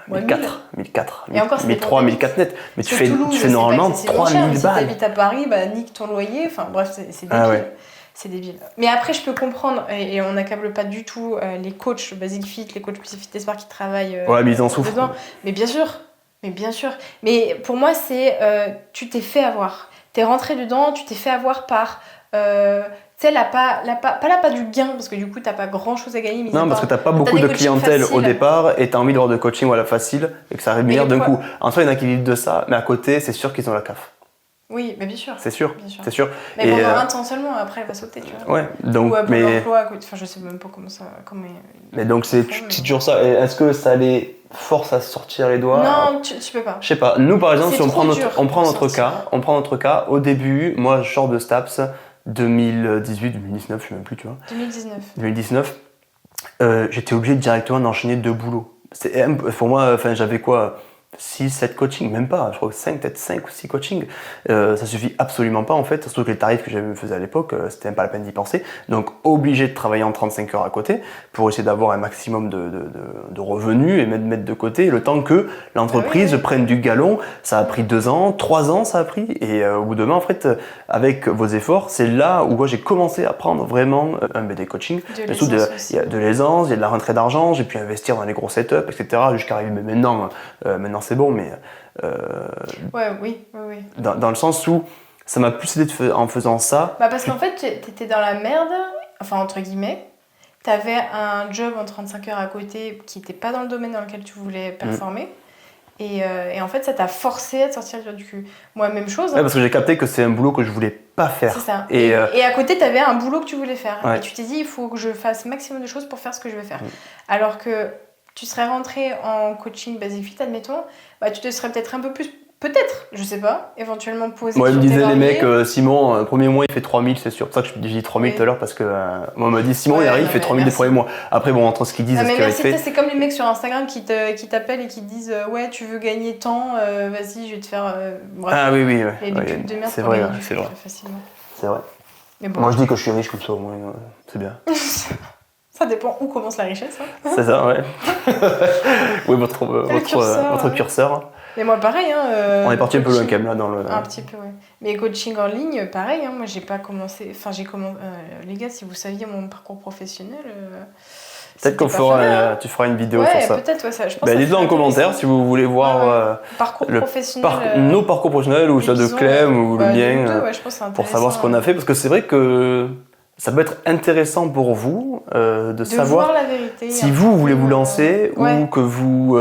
1004, 1003, 1004 net. Mais tu fais normalement 3000 balles. Si t'habites à Paris, nique ton loyer, enfin bref, c'est débile. C'est débile. Mais après, je peux comprendre, et on n'accable pas du tout les coachs Basic Fit, les coachs Fitness Park qui travaillent. Mais ils en souffrent. Dedans. Mais bien sûr. Mais pour moi, c'est tu t'es fait avoir. T'es rentré dedans, tu t'es fait avoir par pas du gain, parce que du coup, t'as pas grand chose à gagner. Non, parce que t'as pas beaucoup de clientèle au départ et t'as envie d'avoir de coaching facile et que ça rémunère d'un coup. En soi, il y en a qui vivent de ça, mais à côté, c'est sûr qu'ils ont la CAF. Oui, mais bien sûr. C'est sûr, bien sûr. c'est sûr. Mais pendant un temps seulement, après elle va sauter, tu vois. Ouais, donc... Ou mais... l'emploi, enfin je sais même pas comment ça... Mais donc c'est toujours ça. Est-ce que ça les force à sortir les doigts? Non, tu peux pas. Je sais pas. Nous par exemple, si on prend notre cas, au début, moi je sors de STAPS 2018, 2019, je sais même plus, tu vois. 2019. J'étais obligé directement d'enchaîner 2 boulots. Pour moi, j'avais quoi, 6, 7 coachings, même pas, je crois que 5 ou 6 coachings. Ça suffit absolument pas en fait, surtout que les tarifs que je me faisais à l'époque, c'était même pas la peine d'y penser. Donc obligé de travailler en 35 heures à côté pour essayer d'avoir un maximum de revenus et mettre de côté le temps que l'entreprise prenne du galon. Ça a pris 2 ans, 3 ans ça a pris, et au bout de en fait, avec vos efforts, c'est là où j'ai commencé à prendre vraiment un BD coaching. Il y a de l'aisance, il y a de la rentrée d'argent, j'ai pu investir dans les gros setups, etc. jusqu'à arriver maintenant c'est bon, mais oui. Dans le sens où ça m'a plus aidé en faisant ça. Parce qu'en fait, t'étais dans la merde, enfin entre guillemets. T'avais un job en 35 heures à côté qui n'était pas dans le domaine dans lequel tu voulais performer. Et en fait, ça t'a forcé à te sortir du cul. Moi, même chose. Parce que j'ai capté que c'est un boulot que je voulais pas faire. C'est ça. Et à côté, t'avais un boulot que tu voulais faire. Et tu t'es dit, il faut que je fasse maximum de choses pour faire ce que je veux faire. Alors que tu serais rentré en coaching Basic Fit, admettons, tu te serais peut-être un peu plus, je sais pas, éventuellement posé. Moi, ils me disaient les mecs, Simon, premier mois, il fait 3000, c'est sûr. C'est pour ça que je dis 3000 tout à l'heure, parce que moi, on m'a dit, Simon, il arrive, il fait 3000 des premiers mois. Après, bon, entre ce qu'ils disent et ce qu'il fait. C'est comme les mecs sur Instagram qui t'appellent et qui disent, ouais, tu veux gagner tant, vas-y, je vais te faire. Bref. Ah oui. Et des pubs de merde c'est vrai, c'est vrai. Très facilement. C'est vrai. Mais bon. Moi, je dis que je suis riche comme ça, au moins, c'est bien. Ça dépend où commence la richesse. Hein. C'est ça, ouais. Oui, votre curseur. Mais moi, pareil. On est parti un peu loin quand même, là, dans le... Un petit peu, ouais. Mais coaching en ligne, pareil. Moi, j'ai pas commencé... Enfin, les gars, si vous saviez mon parcours professionnel... Peut-être qu'on tu feras une vidéo sur ça. Peut-être, ça. Je pense dites-le en commentaire si vous voulez voir parcours professionnel, nos parcours professionnels ou ceux de Clem ou le mien, pour savoir ce qu'on a fait. Parce que c'est vrai que ça peut être intéressant pour vous de savoir voir la vérité, si vous voulez vous lancer ou que vous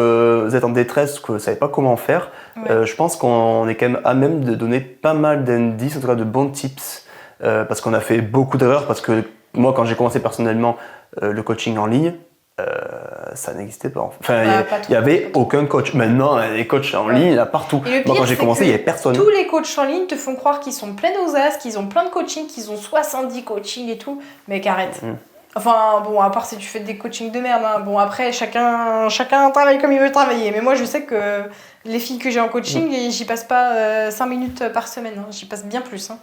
êtes en détresse, que vous ne savez pas comment faire. Je pense qu'on est quand même à même de donner pas mal d'indices, en tout cas de bons tips, parce qu'on a fait beaucoup d'erreurs. Parce que moi, quand j'ai commencé personnellement le coaching en ligne, ça n'existait pas. Enfin, il n'y avait aucun coach. Maintenant, les coachs en ligne, il y en a partout. Moi, quand j'ai commencé, il n'y avait personne. Tous les coachs en ligne te font croire qu'ils sont pleins aux as, qu'ils ont plein de coaching, qu'ils ont 70 coachings et tout. Mec, arrête. Enfin, bon, à part si tu fais des coachings de merde. Hein. Bon, après, chacun travaille comme il veut travailler. Mais moi, je sais que les filles que j'ai en coaching, j'y passe pas 5 minutes par semaine. Hein. J'y passe bien plus. Hein.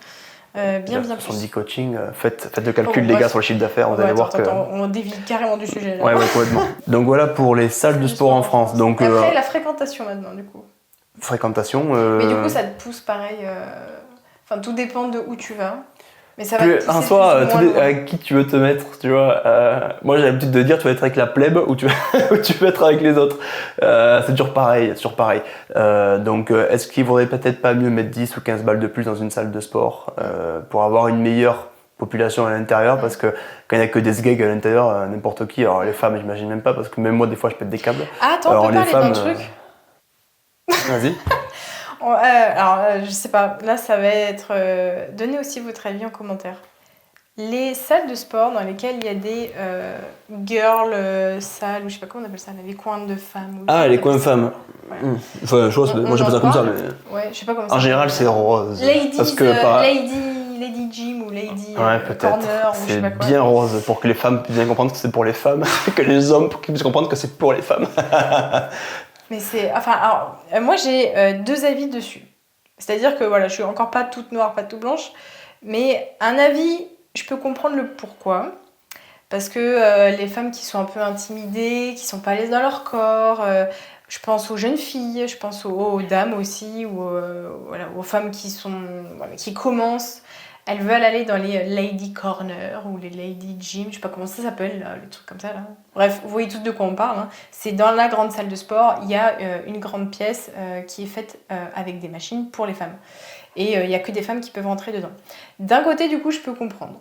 Bien plus. 70 coaching, faites le calcul les gars sur le chiffre d'affaires, vous allez voir que... on dévie carrément du sujet là. Ouais, complètement. Donc voilà pour les salles de sport en France. Donc, après la fréquentation maintenant du coup. Fréquentation. Mais du coup ça te pousse pareil, enfin tout dépend de où tu vas. Mais ça va te pousser en soi, avec qui tu veux te mettre, tu vois. Moi j'ai l'habitude de dire tu vas être avec la plèbe ou tu veux être avec les autres. C'est toujours pareil, donc est-ce qu'il vaudrait peut-être pas mieux mettre 10 ou 15 balles de plus dans une salle de sport pour avoir une meilleure population à l'intérieur, parce que quand il n'y a que des sgegs à l'intérieur, n'importe qui, alors les femmes j'imagine même pas, parce que même moi des fois je pète des câbles. Attends, on peut parler d'un truc. Vas-y. Je sais pas, là ça va être... donnez aussi votre avis en commentaire. Les salles de sport dans lesquelles il y a des girl salles, ou je sais pas comment on appelle ça, les coins de femmes. Les coins de femmes. Ouais. Enfin, moi j'appelle ça comme ça, mais... Ouais, je sais pas comment ça. En général c'est rose. Lady Gym ou Lady Corner, ou je sais pas quoi. C'est bien rose, pour que les femmes puissent bien comprendre que c'est pour les femmes, que les hommes puissent comprendre que c'est pour les femmes. Mais c'est... Enfin, alors, moi j'ai 2 avis dessus. C'est-à-dire que voilà, je suis encore pas toute noire, pas toute blanche, mais un avis, je peux comprendre le pourquoi. Parce que les femmes qui sont un peu intimidées, qui sont pas à l'aise dans leur corps, je pense aux jeunes filles, je pense aux dames aussi, ou aux femmes qui commencent. Elles veulent aller dans les lady corner ou les lady gym, je sais pas comment ça s'appelle, là, les trucs comme ça là. Bref, vous voyez toutes de quoi on parle. Hein. C'est dans la grande salle de sport, il y a une grande pièce qui est faite avec des machines pour les femmes. Et il y a que des femmes qui peuvent rentrer dedans. D'un côté, du coup, je peux comprendre.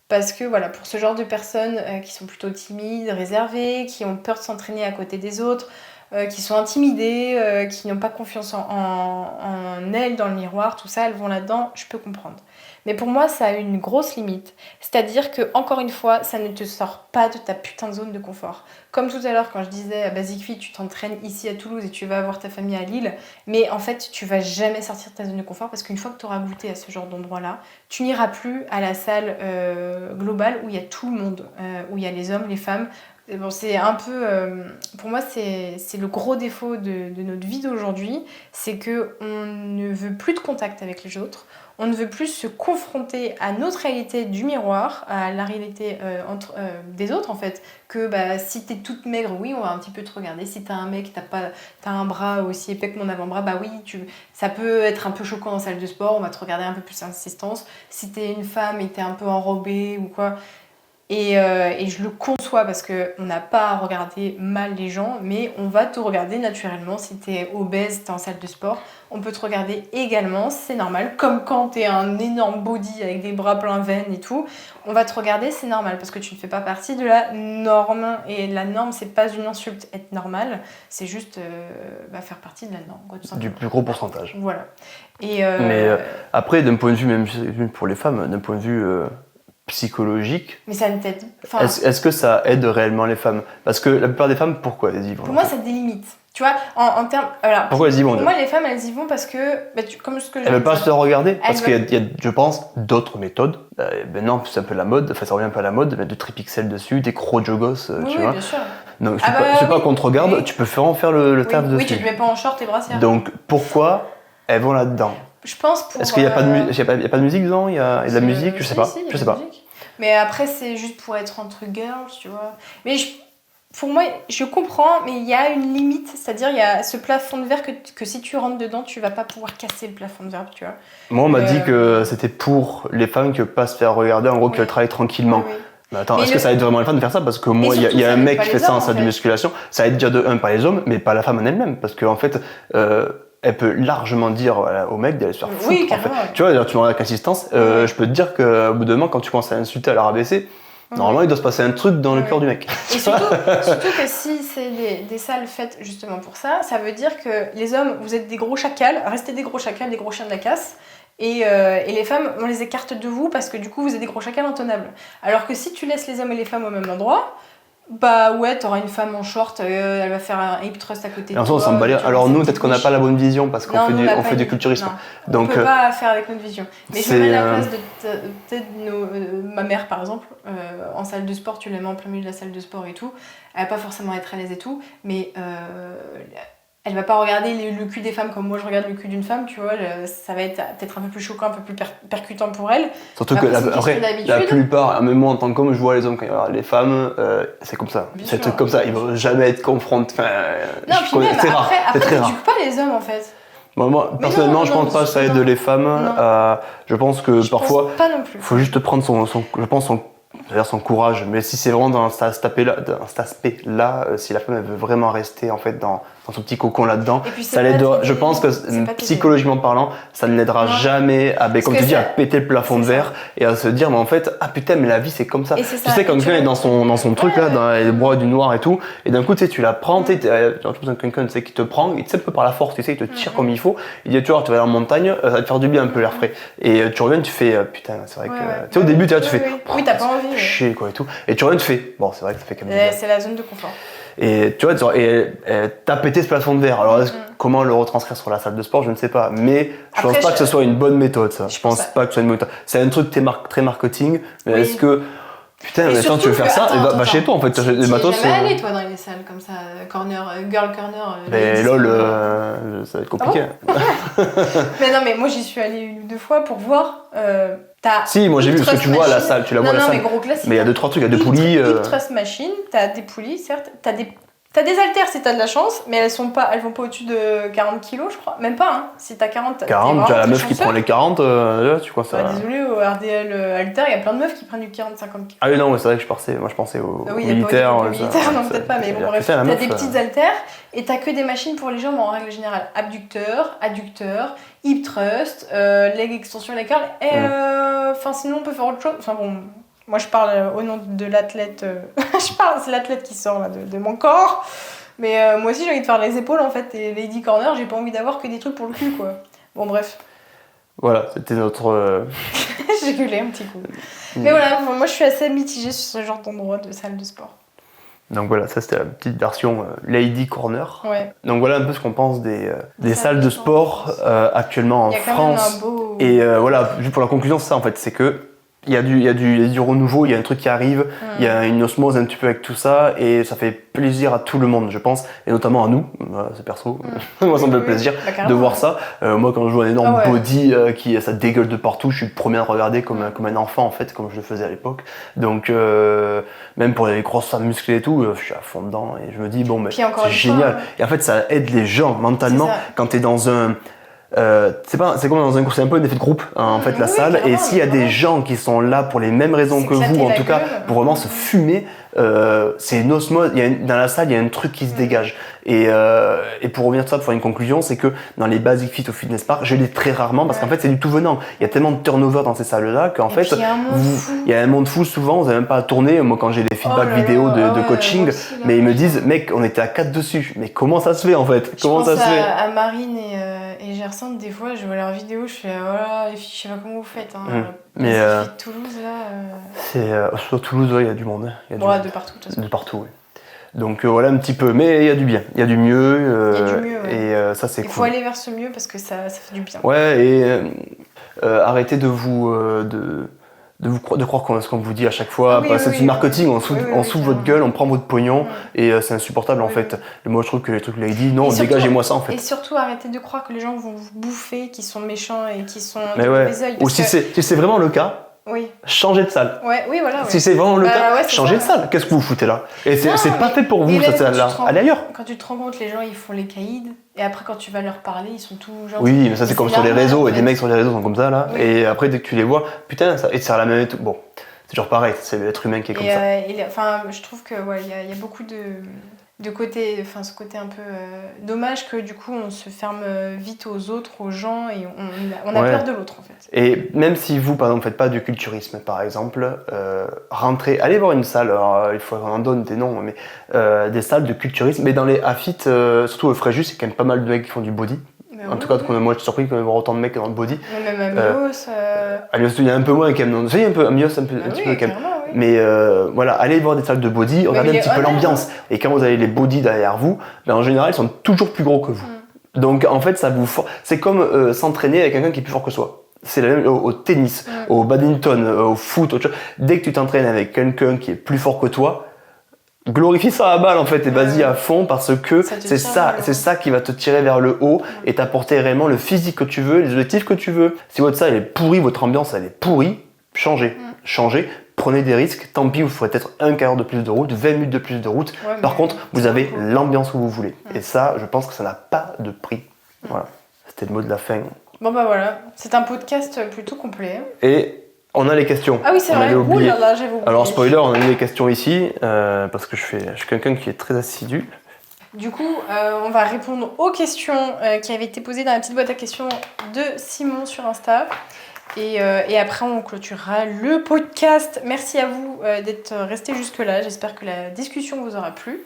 Parce que voilà, pour ce genre de personnes qui sont plutôt timides, réservées, qui ont peur de s'entraîner à côté des autres, qui sont intimidées, qui n'ont pas confiance en elles, dans le miroir, tout ça, elles vont là-dedans, je peux comprendre. Mais pour moi, ça a une grosse limite. C'est-à-dire que, encore une fois, ça ne te sort pas de ta putain de zone de confort. Comme tout à l'heure, quand je disais à Basic Fit, tu t'entraînes ici à Toulouse et tu vas avoir ta famille à Lille, mais en fait, tu vas jamais sortir de ta zone de confort parce qu'une fois que tu auras goûté à ce genre d'endroit-là, tu n'iras plus à la salle globale où il y a tout le monde, où il y a les hommes, les femmes. Bon, c'est un peu, pour moi, c'est le gros défaut de notre vie d'aujourd'hui, c'est qu'on ne veut plus de contact avec les autres. On ne veut plus se confronter à notre réalité du miroir, à la réalité des autres en fait. Que si t'es toute maigre, oui, on va un petit peu te regarder. Si t'as un mec, t'as un bras aussi épais que mon avant-bras, oui, ça peut être un peu choquant en salle de sport, on va te regarder un peu plus insistance. Si t'es une femme et t'es un peu enrobée ou quoi. Et je le conçois parce qu'on n'a pas à regarder mal les gens, mais on va te regarder naturellement. Si t'es obèse, t'es en salle de sport, on peut te regarder également, c'est normal. Comme quand t'es un énorme body avec des bras pleins veines et tout, on va te regarder, c'est normal parce que tu ne fais pas partie de la norme. Et la norme, c'est pas une insulte, être normal, c'est juste faire partie de la norme. Quoi, tout du plus gros pourcentage. Voilà. Mais après, d'un point de vue, même pour les femmes, d'un point de vue psychologique. Mais ça ne t'aide. Est-ce que ça aide réellement les femmes? Parce que la plupart des femmes, pourquoi elles y vont? Pour moi, ça délimite. Tu vois, en termes. Pourquoi elles y vont? Pour moi, les femmes, elles y vont parce que. Comme ce que elles ne veulent pas se regarder? Parce qu'il y a, je pense, d'autres méthodes. Non, c'est un peu la mode. Enfin, ça revient un peu à la mode. Mettre de tripixels dessus, des gros jogos, tu vois. Bien sûr. Donc, je sais pas qu'on te regarde, tu peux faire le taf dessus. Oui, tu ne mets pas en short et brassière. Donc, pourquoi elles vont là-dedans? Je pense pour. Est-ce qu'il n'y a pas de musique dedans? Il y a de la musique? Je sais pas. Je sais pas. Mais après, c'est juste pour être entre girls, tu vois. Mais pour moi, je comprends, mais il y a une limite. C'est-à-dire, il y a ce plafond de verre que si tu rentres dedans, tu vas pas pouvoir casser le plafond de verre, tu vois. Moi, on m'a dit que c'était pour les femmes qui ne veulent pas se faire regarder, en gros, qu'elles travaillent tranquillement. Oui. Mais attends, est-ce que ça aide vraiment les femmes de faire ça? Parce que moi, il y a un mec qui fait ça en salle de musculation. Ça aide déjà de 1 par les hommes, mais pas la femme en elle-même. Parce qu'en fait, elle peut largement dire au mec d'aller se faire foutre. Oui, carrément. En fait. Tu vois, tu me regardes avec insistance, je peux te dire qu'au bout d'un moment, quand tu commences à insulter, à la rabaisser, normalement, il doit se passer un truc dans le cœur du mec. Et surtout que si c'est des salles faites justement pour ça, ça veut dire que les hommes, vous êtes des gros chacals, restez des gros chacals, des gros chiens de la casse. Et les femmes, on les écarte de vous parce que du coup, vous êtes des gros chacals intenables. Alors que si tu laisses les hommes et les femmes au même endroit, t'auras une femme en short, elle va faire un hip thrust à côté de toi. On s'en bat. Alors nous, peut-être qu'on n'a pas la bonne vision parce qu'on fait du culturisme. Non, donc, on peut pas faire avec notre vision. Mais je me mets à la place de ma mère par exemple, en salle de sport, tu la mets en plein milieu de la salle de sport et tout. Elle va pas forcément être à l'aise et tout, mais elle va pas regarder le cul des femmes comme moi je regarde le cul d'une femme, tu vois, ça va être peut-être un peu plus choquant, un peu plus percutant pour elle. Surtout que la plupart, même moi en tant qu'homme, je vois les hommes quand ils regardent les femmes, c'est comme ça. C'est un truc comme ça, ils vont jamais être confrontés. C'est rare. Après, tu tues pas les hommes en fait. Moi, personnellement, je pense pas que ça aide les femmes. Je pense que parfois, il faut juste prendre son courage, mais si c'est vraiment dans cet aspect-là, si la femme elle veut vraiment rester en fait dans son petit cocon là-dedans, ça l'aidera. Je pense que psychologiquement parlant, ça ne l'aidera jamais à, comme tu dis, à péter le plafond de verre et à se dire, mais en fait, ah putain, mais la vie c'est comme ça. Tu sais, quand quelqu'un est dans son truc là, dans les bois du noir et tout, et d'un coup, tu sais, tu la prends, tu as quelqu'un qui te prend, il te un peu par la force, tu sais, il te tire comme il faut, il dit, tu vois, tu vas aller en montagne, ça va te faire du bien un peu l'air frais. Et tu reviens, tu fais, putain, c'est vrai que. Tu sais, au début, tu fais. Oui, t'as pas envie. Chier quoi et tout. Et tu reviens, tu fais, bon, c'est vrai que ça fait quand même. C'est la zone de confort. Et tu vois, t'as pété ce plafond de verre. Alors, comment le retranscrire sur la salle de sport, je ne sais pas. Mais je pense pas que ce soit une bonne méthode, ça. Je pense pas que ce soit une bonne méthode. C'est un truc très marketing. Mais est-ce que. Putain, mais quand tu veux faire ça, va chez toi en fait. Les matos. Tu es jamais allé toi dans les salles comme ça, girl corner. Mais lol, ça va être compliqué. Mais non, mais moi j'y suis allée 1 ou 2 fois pour voir. Si, moi j'ai vu, parce que tu vois la salle, tu la vois la salle. Mais gros classique. Mais il y a 2-3 trucs, il y a 2 poulies. Hip thrust machine, t'as des poulies, certes, t'as des haltères si t'as de la chance, mais elles vont pas au-dessus de 40 kilos, je crois. Même pas, hein. Si t'as 40, tu as la meuf qui prend les 40, là, tu crois ça. Désolé, au RDL halter, il y a plein de meufs qui prennent du 40-50 kilos. Ah oui, non, c'est vrai que je pensais aux militaires. Non, peut-être pas, mais bon, bref. T'as des petites haltères et t'as que des machines pour les jambes en règle générale. Abducteur, adducteur, hip thrust, leg extension, leg curl. Et sinon, on peut faire autre chose. Enfin bon. Moi, je parle au nom de l'athlète. C'est l'athlète qui sort là, de mon corps. Mais moi aussi, j'ai envie de faire les épaules, en fait. Et Lady Corner, j'ai pas envie d'avoir que des trucs pour le cul, quoi. Bon, bref. Voilà, c'était notre... J'ai gueulé un petit coup. Mais voilà, moi, je suis assez mitigée sur ce genre d'endroit de salle de sport. Donc voilà, ça c'était la petite version Lady Corner. Ouais. Donc voilà un peu ce qu'on pense des salles de sport actuellement en France. Il y a quand même un beau... Et voilà, juste pour la conclusion, c'est ça en fait, c'est que il y a du renouveau, il y a un truc qui arrive, il y a une osmose un petit peu avec tout ça, et ça fait plaisir à tout le monde, je pense, et notamment à nous, c'est perso, moi ça me fait plaisir de voir ça. Moi quand je vois un énorme body qui ça dégueule de partout, je suis le premier à regarder comme un enfant en fait, comme je le faisais à l'époque. Donc même pour les grosses femmes musclées et tout, je suis à fond dedans, et je me dis bon mais c'est génial. Et en fait ça aide les gens mentalement quand t'es dans un... c'est comme dans un cours, c'est un peu un effet de groupe en fait la salle, et s'il y a des gens qui sont là pour les mêmes raisons que vous, en tout cas pour vraiment se fumer, c'est une osmose, dans la salle il y a un truc qui se dégage, et pour revenir sur ça, pour faire une conclusion, c'est que dans les Basic Fit au Fitness Park, je l'ai très rarement parce qu'en fait c'est du tout venant, il y a tellement de turnover dans ces salles là qu'en fait il y a un monde fou, souvent vous n'avez même pas à tourner. Moi quand j'ai des feedbacks vidéo de coaching, aussi, là, mais ils me disent mec on était à 4 dessus, mais comment ça se fait en fait, comment ça se fait à Marine et Gersande, des fois je vois leurs vidéos, je fais voilà les filles, je sais pas comment vous faites mais Toulouse là c'est sur Toulouse, il y a du monde, il y a de partout de toute façon. De partout, oui. Donc voilà un petit peu, mais il y a du bien, il y a du mieux, et ça c'est cool. Il faut aller vers ce mieux parce que ça fait du bien. Ouais, et arrêtez de croire ce qu'on vous dit à chaque fois, c'est du marketing, on s'ouvre votre gueule, on prend votre pognon, et c'est insupportable en fait. Et moi je trouve que les trucs que Lady, non, dégagez-moi ça en fait. Et surtout arrêtez de croire que les gens vont vous bouffer, qui sont méchants et qui sont de mauvais œil. Ou si c'est vraiment le cas, changez de salle. Si c'est vraiment le cas, changez de salle. Qu'est-ce que vous foutez là? Et c'est pas fait pour vous cette salle-là. Allez ailleurs. Quand tu te rends compte, les gens ils font les caïds, et après quand tu vas leur parler, ils sont tout genre. Oui, mais ça c'est comme sur les réseaux, et des mecs sur les réseaux sont comme ça là. Et après dès que tu les vois, putain, ça, et c'est la même et tout. Bon, c'est toujours pareil, c'est l'être humain qui est comme ça. Enfin, je trouve que il y a beaucoup de côté, enfin ce côté un peu dommage que du coup on se ferme vite aux autres, aux gens, et on a peur de l'autre en fait. Et même si vous par exemple faites pas du culturisme par exemple, rentrez, allez voir une salle, alors, il faut qu'on en donne des noms, mais des salles de culturisme, mais dans les AFIT, surtout au Fréjus, il y a quand même pas mal de mecs qui font du body. En tout cas, moi je suis surpris de voir autant de mecs dans le body. Même Amios. Amios, il y a un peu moins quand même. Il y a un peu Amios, un petit peu quand même. Mais voilà, allez voir des salles de body, regardez un petit peu l'ambiance. Et quand vous avez les body derrière vous, en général, ils sont toujours plus gros que vous. Donc en fait, c'est comme s'entraîner avec quelqu'un qui est plus fort que soi. C'est la même au tennis, au badminton, au foot, autre chose. Dès que tu t'entraînes avec quelqu'un qui est plus fort que toi, glorifie ça à balle en fait et vas-y à fond, parce que c'est ça qui va te tirer vers le haut et t'apporter réellement le physique que tu veux, les objectifs que tu veux. Si votre salle est pourrie, votre ambiance elle est pourrie, changez, prenez des risques, tant pis vous ferez peut-être 1 quart d'heure de plus de route, 20 minutes de plus de route, par contre vous avez l'ambiance que vous voulez, et ça je pense que ça n'a pas de prix. Voilà, c'était le mot de la fin. Bon bah voilà, c'est un podcast plutôt complet. Et on a les questions. Ah oui, c'est vrai. Ouh là là, j'avais oublié. Alors spoiler, on a eu les questions ici parce que je suis quelqu'un qui est très assidu. Du coup, on va répondre aux questions qui avaient été posées dans la petite boîte à questions de Simon sur Insta. Et après, on clôturera le podcast. Merci à vous d'être restés jusque-là. J'espère que la discussion vous aura plu.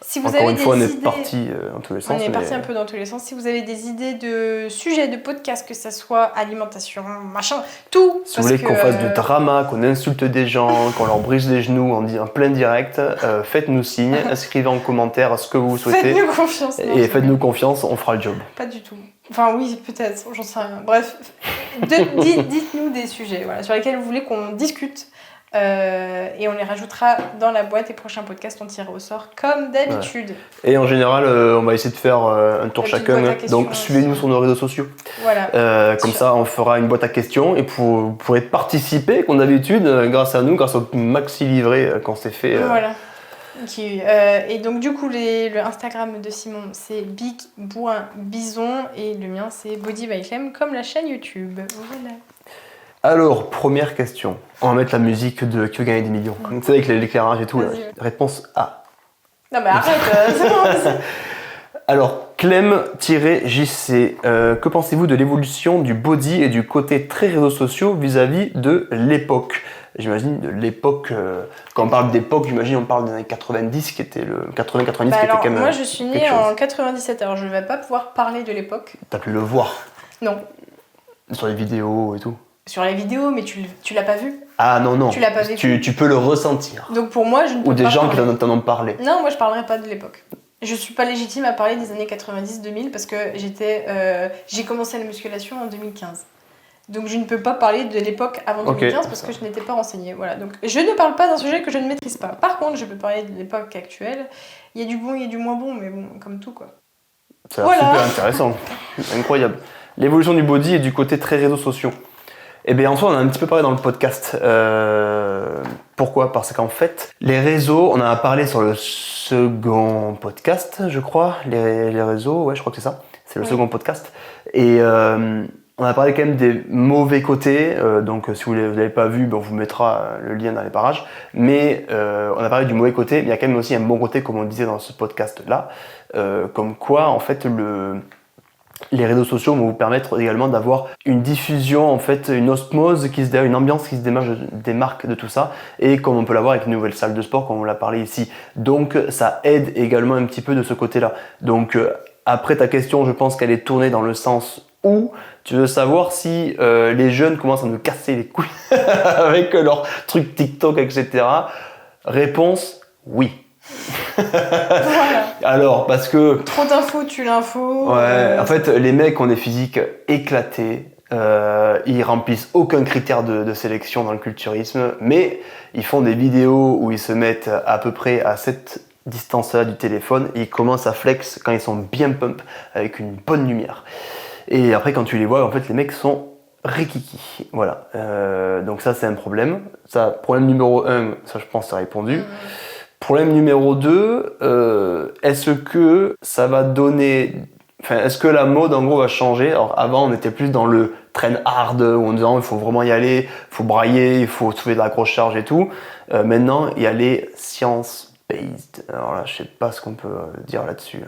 Si vous Encore avez une fois, on est parti dans tous les sens. On est parti un peu dans tous les sens. Si vous avez des idées de sujets de podcast, que ça soit alimentation, machin, tout. Si vous voulez qu'on fasse du drama, qu'on insulte des gens, qu'on leur brise les genoux en plein direct, faites-nous signe, inscrivez en commentaire ce que vous souhaitez. Faites-nous confiance. Et faites-nous confiance, on fera le job. Pas du tout. Enfin oui, peut-être, j'en sais rien. Bref, dites-nous des sujets sur lesquels vous voulez qu'on discute. Et on les rajoutera dans la boîte, et prochains podcasts on tirera au sort comme d'habitude. Ouais. Et en général, on va essayer de faire un tour chacun. Donc suivez-nous sur nos réseaux sociaux. Voilà. Comme ça, on fera une boîte à questions et vous pourrez participer comme d'habitude grâce à nous, grâce au maxi livret qu'on s'est fait. Voilà. Et donc du coup le Instagram de Simon c'est big.bison et le mien c'est Body by Clem, comme la chaîne YouTube. Voilà. Alors, première question. On va mettre la musique de Qui veut gagner des millions. Tu sais, avec l'éclairage et tout. Réponse A. Non mais arrête, c'est bon. Alors, Clem-JC, que pensez-vous de l'évolution du body et du côté très réseaux sociaux vis-à-vis de l'époque ? J'imagine de l'époque, quand on parle d'époque, j'imagine on parle des années 90 qui était le 80-90 qui était quand même. Moi je suis née en 97, alors je ne vais pas pouvoir parler de l'époque. T'as pu le voir ? Non. Sur les vidéos et tout ? Sur les vidéos, mais tu l'as pas vu ? Ah non. Tu l'as pas vécu ? Tu peux le ressentir. Donc pour moi, je ne peux pas. Ou des gens qui t'en ont parlé. Non, moi je parlerai pas de l'époque. Je suis pas légitime à parler des années 90-2000 parce que j'ai commencé la musculation en 2015. Donc je ne peux pas parler de l'époque avant 2015 parce que je n'étais pas renseignée. Voilà. Donc je ne parle pas d'un sujet que je ne maîtrise pas. Par contre, je peux parler de l'époque actuelle. Il y a du bon, il y a du moins bon, mais bon, comme tout quoi. Ça a l'air super intéressant, incroyable. L'évolution du body et du côté très réseaux sociaux. Eh bien en soi, on a un petit peu parlé dans le podcast. Pourquoi ? Parce qu'en fait, les réseaux, on en a parlé sur le second podcast, je crois. Les réseaux, ouais, je crois que c'est ça. C'est le second podcast. Et on a parlé quand même des mauvais côtés, donc si vous ne l'avez pas vu, on vous mettra le lien dans les parages. Mais on a parlé du mauvais côté, mais il y a quand même aussi un bon côté, comme on disait dans ce podcast-là, comme quoi en fait les réseaux sociaux vont vous permettre également d'avoir une diffusion, en fait, une osmose une ambiance qui se démarque de tout ça, et comme on peut l'avoir avec une nouvelle salle de sport, comme on l'a parlé ici. Donc ça aide également un petit peu de ce côté-là. Donc après ta question, je pense qu'elle est tournée dans le sens où tu veux savoir si les jeunes commencent à nous casser les couilles avec leurs trucs TikTok, etc. Réponse, oui. Voilà. Alors, parce que... Trop d'infos, tu l'info. Ouais, en fait, les mecs ont des physiques éclatés. Ils remplissent aucun critère de sélection dans le culturisme, mais ils font des vidéos où ils se mettent à peu près à cette distance-là du téléphone et ils commencent à flex quand ils sont bien pump avec une bonne lumière. Et après, quand tu les vois, en fait, les mecs sont rikiki. Voilà. Donc ça, c'est un problème. Ça, problème numéro 1, ça, je pense, c'est répondu. Problème numéro 2, est-ce que ça va donner... Enfin, est-ce que la mode, en gros, va changer ? Alors, avant, on était plus dans le trend hard, où on disait, il faut vraiment y aller, il faut brailler, il faut trouver de la grosse charge et tout. Maintenant, il y a les science-based. Alors là, je sais pas ce qu'on peut dire là-dessus.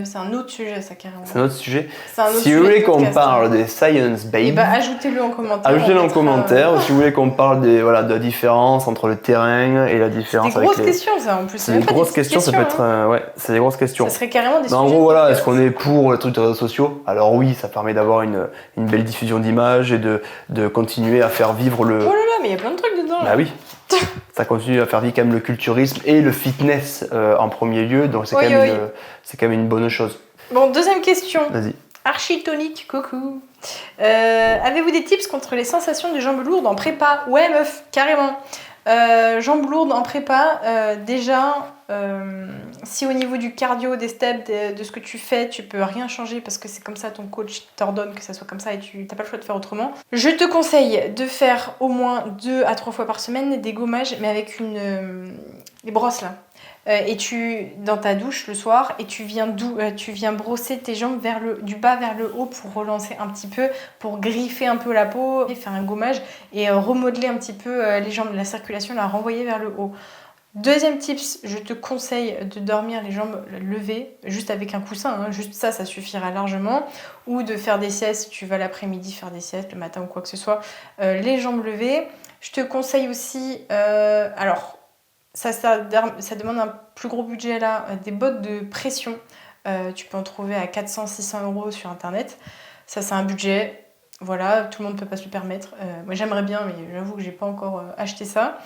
C'est un autre sujet, ça, carrément. C'est un autre sujet. C'est un autre si vous voulez qu'on parle des science-based, ajoutez-le en commentaire. Ajoutez-le en commentaire. Si vous voulez qu'on parle de la différence entre le terrain et la différence avec les... C'est des grosses questions, ça, en plus. C'est des grosses questions, ça peut être... ouais, c'est des grosses questions. Ça serait carrément des sujets. En gros, voilà, est-ce qu'on est pour les trucs de réseaux sociaux ? Alors oui, ça permet d'avoir une belle diffusion d'images et de continuer à faire vivre le... Oh là là, mais il y a plein de trucs dedans. Bah oui. Ça continue à faire vivre quand même le culturisme et le fitness en premier lieu, donc c'est quand même une bonne chose. Bon, deuxième question. Vas-y. Architonique, coucou. Avez-vous des tips contre les sensations de jambes lourdes en prépa ? Ouais, meuf, carrément. Jambes lourdes en prépa, déjà, si au niveau du cardio, des steps, de ce que tu fais, tu peux rien changer parce que c'est comme ça, ton coach t'ordonne que ça soit comme ça et tu n'as pas le choix de faire autrement. Je te conseille de faire au moins 2 à 3 fois par semaine des gommages, mais avec des brosses là. Et dans ta douche le soir, et tu viens brosser tes jambes du bas vers le haut pour relancer un petit peu, pour griffer un peu la peau, et faire un gommage et remodeler un petit peu les jambes, la circulation, la renvoyer vers le haut. Deuxième tips, je te conseille de dormir les jambes levées, juste avec un coussin, hein, juste ça suffira largement, ou de faire des siestes, si tu vas l'après-midi faire des siestes, le matin ou quoi que ce soit, les jambes levées. Je te conseille aussi, alors ça demande un plus gros budget là, des bottes de pression, tu peux en trouver à 400-600 € sur internet, ça c'est un budget, voilà, tout le monde ne peut pas se le permettre, moi j'aimerais bien mais j'avoue que j'ai pas encore acheté ça.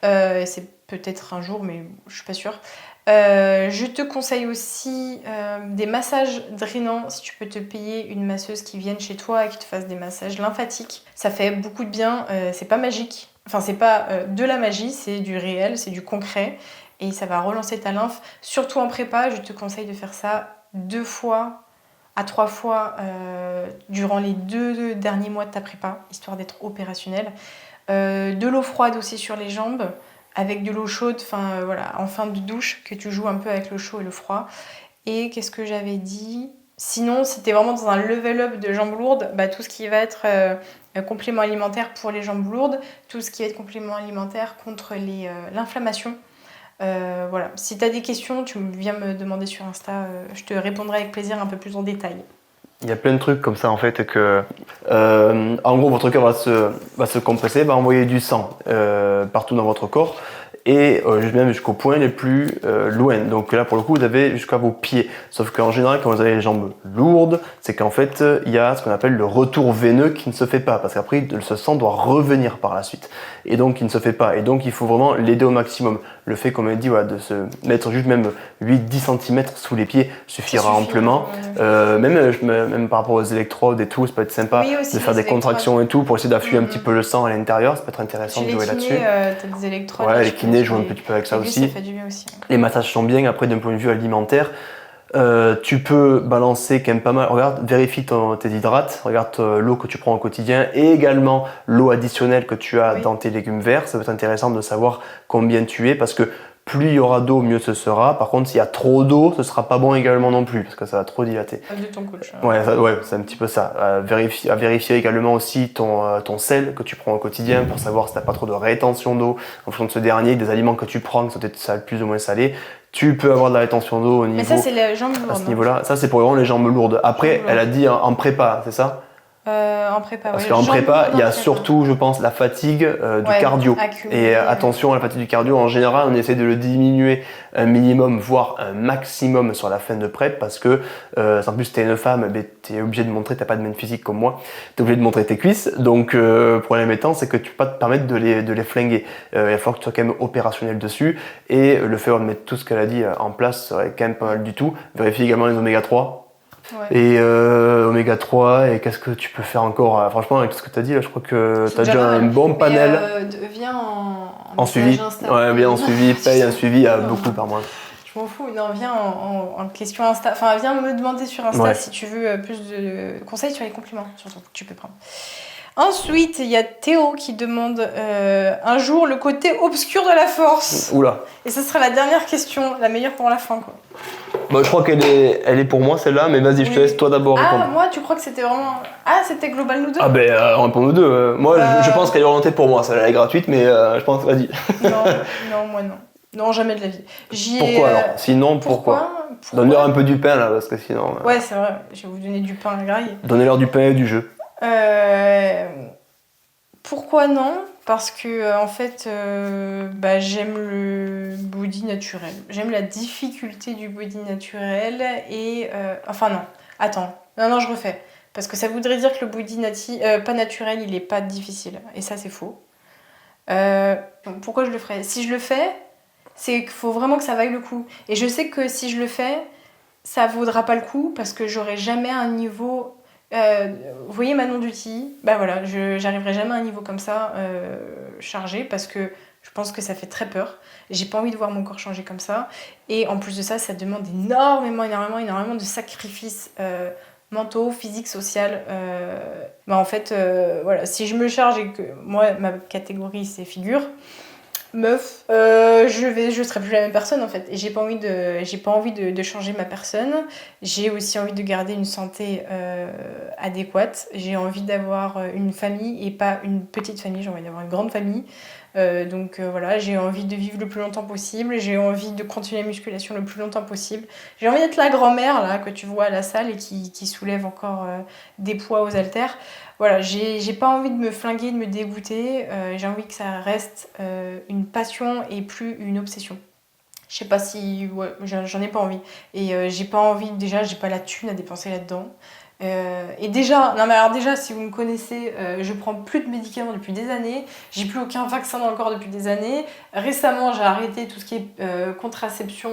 C'est peut-être un jour, mais je suis pas sûre. Je te conseille aussi des massages drainants, si tu peux te payer une masseuse qui vienne chez toi et qui te fasse des massages lymphatiques. Ça fait beaucoup de bien, c'est pas magique. Enfin, c'est pas de la magie, c'est du réel, c'est du concret. Et ça va relancer ta lymphe. Surtout en prépa, je te conseille de faire ça 2 fois à 3 fois durant les 2 derniers mois de ta prépa, histoire d'être opérationnel. De l'eau froide aussi sur les jambes, avec de l'eau chaude, en fin de douche, que tu joues un peu avec le chaud et le froid. Et qu'est-ce que j'avais dit ? Sinon, si tu es vraiment dans un level up de jambes lourdes, tout ce qui va être complément alimentaire pour les jambes lourdes, tout ce qui va être complément alimentaire contre l'inflammation. Voilà. Si tu as des questions, tu viens me demander sur Insta, je te répondrai avec plaisir un peu plus en détail. Il y a plein de trucs comme ça en fait que, en gros, votre cœur va se compresser, va envoyer du sang partout dans votre corps et même jusqu'aux points les plus loin. Donc là, pour le coup, vous avez jusqu'à vos pieds. Sauf qu'en général, quand vous avez les jambes lourdes, c'est qu'en fait, il y a ce qu'on appelle le retour veineux qui ne se fait pas parce qu'après, ce sang doit revenir par la suite. Et donc, il ne se fait pas. Et donc, il faut vraiment l'aider au maximum. Le fait, comme elle dit, voilà, de se mettre juste même 8-10 cm sous les pieds suffira amplement. Même par rapport aux électrodes et tout, ça peut être sympa de faire des contractions et tout pour essayer d'affluer un petit peu le sang à l'intérieur. Ça peut être intéressant de jouer là-dessus. T'as des électrodes. Ouais, les kinés jouent un petit peu avec ça aussi. Ça fait du bien aussi. Les massages sont bien. Après, d'un point de vue alimentaire, tu peux balancer quand même pas mal. Regarde, vérifie tes hydrates. Regarde l'eau que tu prends au quotidien et également l'eau additionnelle que tu as dans tes légumes verts. Ça peut être intéressant de savoir combien tu es parce que plus il y aura d'eau, mieux ce sera. Par contre, s'il y a trop d'eau, ce sera pas bon également non plus parce que ça va trop dilater. De ton coach. Ouais, c'est un petit peu ça. À vérifier également aussi ton sel que tu prends au quotidien pour savoir si t'as pas trop de rétention d'eau en fonction de ce dernier, des aliments que tu prends qui sont peut-être plus ou moins salés. Tu peux avoir de la rétention d'eau au niveau. Mais ça, c'est les jambes lourdes. À ce niveau-là, ça c'est pour vraiment les jambes lourdes. Après, elle a dit en prépa, c'est ça? En prépa, parce qu'en prépa, il y a surtout, je pense, la fatigue du cardio. Et attention à la fatigue du cardio, en général, on essaie de le diminuer un minimum, voire un maximum sur la fin de prep, parce que en plus, t'es une femme, t'es obligé de montrer, t'as pas de main physique comme moi, t'es obligé de montrer tes cuisses. Donc, problème étant, c'est que tu peux pas te permettre de les flinguer. Il va falloir que tu sois quand même opérationnel dessus. Et le fait de mettre tout ce qu'elle a dit en place serait quand même pas mal du tout. Vérifie également les oméga 3. Ouais. Et oméga 3 et qu'est-ce que tu peux faire encore franchement avec tout ce que tu as dit là je crois que tu as déjà un bon panel. Viens en suivi. Ouais, viens en suivi, paye un suivi à beaucoup par mois. Je m'en fous, non, viens en question Insta, enfin viens me demander sur Insta si tu veux plus de conseils sur les compliments surtout que tu peux prendre. Ensuite, il y a Théo qui demande un jour le côté obscur de la force. Oula. Et ce sera la dernière question, la meilleure pour la fin quoi. Bah, je crois qu'elle est pour moi celle-là, mais vas-y, je te laisse toi d'abord répondre. Ah, moi, tu crois que c'était vraiment. Ah, c'était Global nous deux. Ah, ben, on répond nous deux. Moi, je pense qu'elle est orientée pour moi. Celle-là, elle est gratuite, mais je pense, vas-y. Non, moi non. Non, jamais de la vie. Pourquoi alors? Sinon, pourquoi Donne-leur un peu du pain là, parce que sinon. Ouais, c'est vrai, je vais vous donner du pain à graille. Donnez-leur du pain et du jeu. Pourquoi non? Parce que en fait, j'aime le body naturel. J'aime la difficulté du body naturel et enfin non. Attends, non, je refais. Parce que ça voudrait dire que le body pas naturel, il est pas difficile. Et ça, c'est faux. Pourquoi je le ferais? Si je le fais, c'est qu'il faut vraiment que ça vaille le coup. Et je sais que si je le fais, ça vaudra pas le coup parce que j'aurai jamais un niveau. Vous voyez Manon Duty, voilà, j'arriverai jamais à un niveau comme ça chargé parce que je pense que ça fait très peur. J'ai pas envie de voir mon corps changer comme ça. Et en plus de ça, ça demande énormément de sacrifices mentaux, physiques, sociaux. En fait, voilà, si je me charge et que moi, ma catégorie c'est figure, meuf, je serai plus la même personne en fait. Et j'ai pas envie de changer ma personne. J'ai aussi envie de garder une santé adéquate. J'ai envie d'avoir une famille et pas une petite famille. J'ai envie d'avoir une grande famille. Voilà, j'ai envie de vivre le plus longtemps possible. J'ai envie de continuer la musculation le plus longtemps possible. J'ai envie d'être la grand-mère là que tu vois à la salle et qui soulève encore des poids aux haltères. Voilà, j'ai pas envie de me flinguer, de me dégoûter. J'ai envie que ça reste une passion et plus une obsession. Je sais pas si... Ouais, j'en ai pas envie. Et j'ai pas envie... Déjà, j'ai pas la thune à dépenser là-dedans. Et déjà, si vous me connaissez, je prends plus de médicaments depuis des années. J'ai plus aucun vaccin dans le corps depuis des années. Récemment, j'ai arrêté tout ce qui est contraception,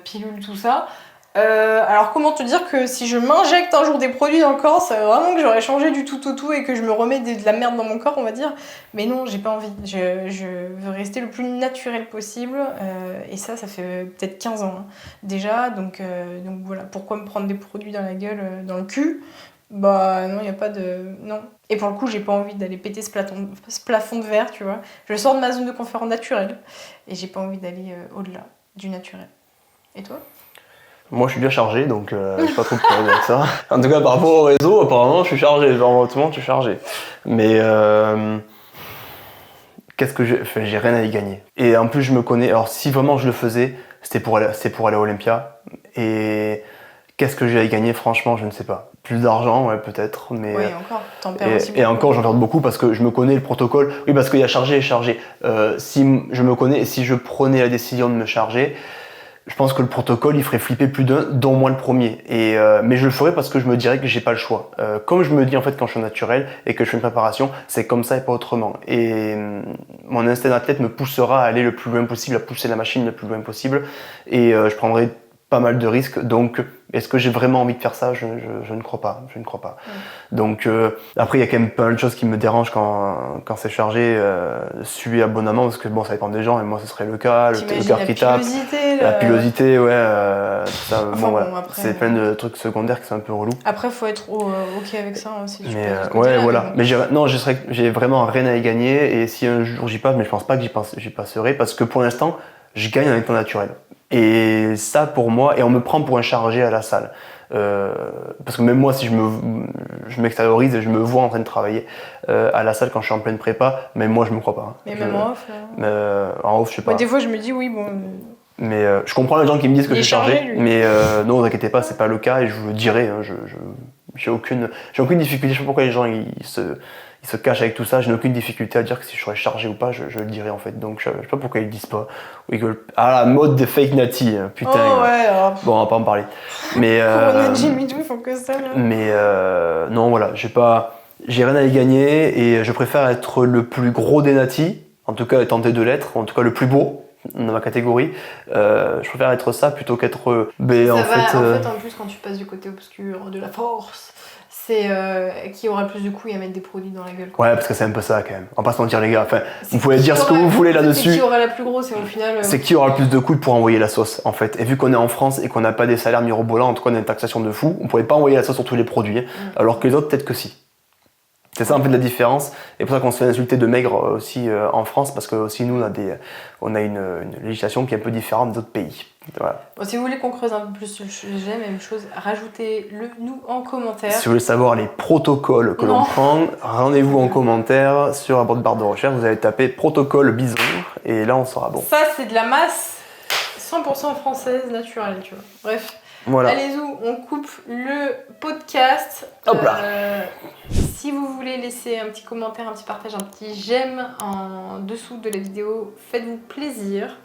pilule, tout ça. Alors comment te dire que si je m'injecte un jour des produits dans le corps, c'est vraiment que j'aurais changé du tout au tout et que je me remets de la merde dans mon corps, on va dire. Mais non, j'ai pas envie. Je veux rester le plus naturel possible. Et ça fait peut-être 15 ans déjà. Donc voilà, pourquoi me prendre des produits dans la gueule, dans le cul? Bah non, il n'y a pas de... Non. Et pour le coup, j'ai pas envie d'aller péter ce plafond de verre, tu vois. Je sors de ma zone de confort naturelle. Et j'ai pas envie d'aller au-delà du naturel. Et toi ? Moi, je suis bien chargé, donc je suis pas trop de problème avec ça. En tout cas, par rapport au réseau, apparemment, je suis chargé. Genre, tout le monde, je suis chargé. Mais qu'est-ce que j'ai rien à y gagner. Et en plus, je me connais. Alors, si vraiment je le faisais, c'était pour aller à Olympia. Et qu'est-ce que j'ai à y gagner? Franchement, je ne sais pas. Plus d'argent, ouais, peut-être. Mais oui, encore. T'en perds aussi beaucoup. Et encore, j'en perds beaucoup parce que je me connais le protocole. Oui, parce qu'il y a chargé et chargé. Si je me connais et si je prenais la décision de me charger, je pense que le protocole, il ferait flipper plus d'un, dont moi le premier. Mais je le ferais parce que je me dirais que j'ai pas le choix. Comme je me dis en fait quand je suis naturel et que je fais une préparation, c'est comme ça et pas autrement. Et mon instinct d'athlète me poussera à aller le plus loin possible, à pousser la machine le plus loin possible. Et je prendrai pas mal de risques. Donc, est-ce que j'ai vraiment envie de faire ça? Je ne crois pas. Je ne crois pas. Donc, après, il y a quand même pas mal de choses qui me dérangent quand c'est chargé, suivi abonnement, parce que bon, ça dépend des gens, et moi, ce serait le cas, le cœur qui tape. La pilosité, ouais. Ça, enfin, ouais. Après, c'est plein de trucs secondaires qui sont un peu relous. Après, il faut être OK avec ça aussi. Mais ouais, voilà. Mais j'ai vraiment rien à y gagner, et si un jour j'y passe, mais je pense pas que j'y passerai, parce que pour l'instant, je gagne en étant naturel. Et ça pour moi, et on me prend pour un chargé à la salle. Parce que même moi, si je m'extériorise et je me vois en train de travailler à la salle quand je suis en pleine prépa, même moi je me crois pas. Mais même en off en off, je sais pas. Des fois je me dis oui, bon. Mais je comprends les gens qui me disent que je suis chargé, mais non, vous inquiétez pas, c'est pas le cas et je vous le dirai. Hein, j'ai aucune difficulté. Je sais pas pourquoi les gens ils se cachent avec tout ça. Je n'ai aucune difficulté à dire que si je serais chargé ou pas, je le dirai en fait. Donc je sais pas pourquoi ils le disent pas. Ah, la mode des fake nati, putain. Oh, ouais, alors... Bon, on va pas en parler. Mais Jimmy Doo, ils font que ça. Là. Mais non, voilà, j'ai rien à y gagner et je préfère être le plus gros des natis, en tout cas tenter de l'être, en tout cas le plus beau dans ma catégorie. Je préfère être ça plutôt qu'être en fait, en plus, quand tu passes du côté obscur de la force, c'est qui aura le plus de couilles à mettre des produits dans la gueule. Quoi. Ouais, parce que c'est un peu ça quand même. On va pas se mentir les gars. Enfin, vous pouvez dire ce que vous voulez là-dessus. C'est qui aura la plus grosse et au final. C'est qui aura le plus de couilles pour envoyer la sauce en fait. Et vu qu'on est en France et qu'on n'a pas des salaires mirobolants, en tout cas on a une taxation de fou, on pourrait pas envoyer la sauce sur tous les produits, alors que les autres peut-être que si. C'est ça en fait la différence. Et pour ça qu'on se fait insulter de maigre aussi en France, parce que aussi nous on a une législation qui est un peu différente d'autres pays. Voilà. Bon, si vous voulez qu'on creuse un peu plus sur le sujet, même chose, rajoutez-le nous en commentaire. Si vous voulez savoir les protocoles que l'on prend, rendez-vous en commentaire sur la barre de recherche, vous allez taper protocole bison et là on sera bon. Ça c'est de la masse 100% française naturelle, tu vois. Bref. Voilà. Allez-y, on coupe le podcast. Hop là. Si vous voulez laisser un petit commentaire, un petit partage, un petit j'aime en dessous de la vidéo, faites-vous plaisir.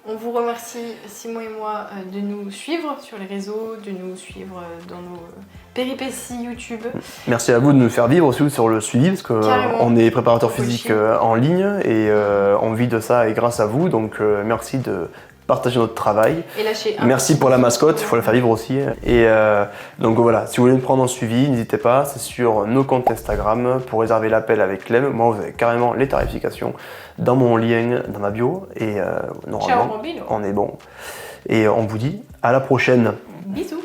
On vous remercie, Simon et moi, de nous suivre sur les réseaux, de nous suivre dans nos péripéties YouTube. Merci à vous de nous faire vivre aussi sur le suivi, parce qu'on est préparateur physique en ligne et on vit de ça et grâce à vous. Donc merci de partager notre travail. Et lâcher merci pour la mascotte, il faut la faire vivre aussi. Et donc voilà, si vous voulez nous prendre en suivi, n'hésitez pas, c'est sur nos comptes Instagram pour réserver l'appel avec Clem. Moi, vous avez carrément les tarifications dans mon lien, dans ma bio. Et normalement, on est bon. Et on vous dit à la prochaine. Bisous.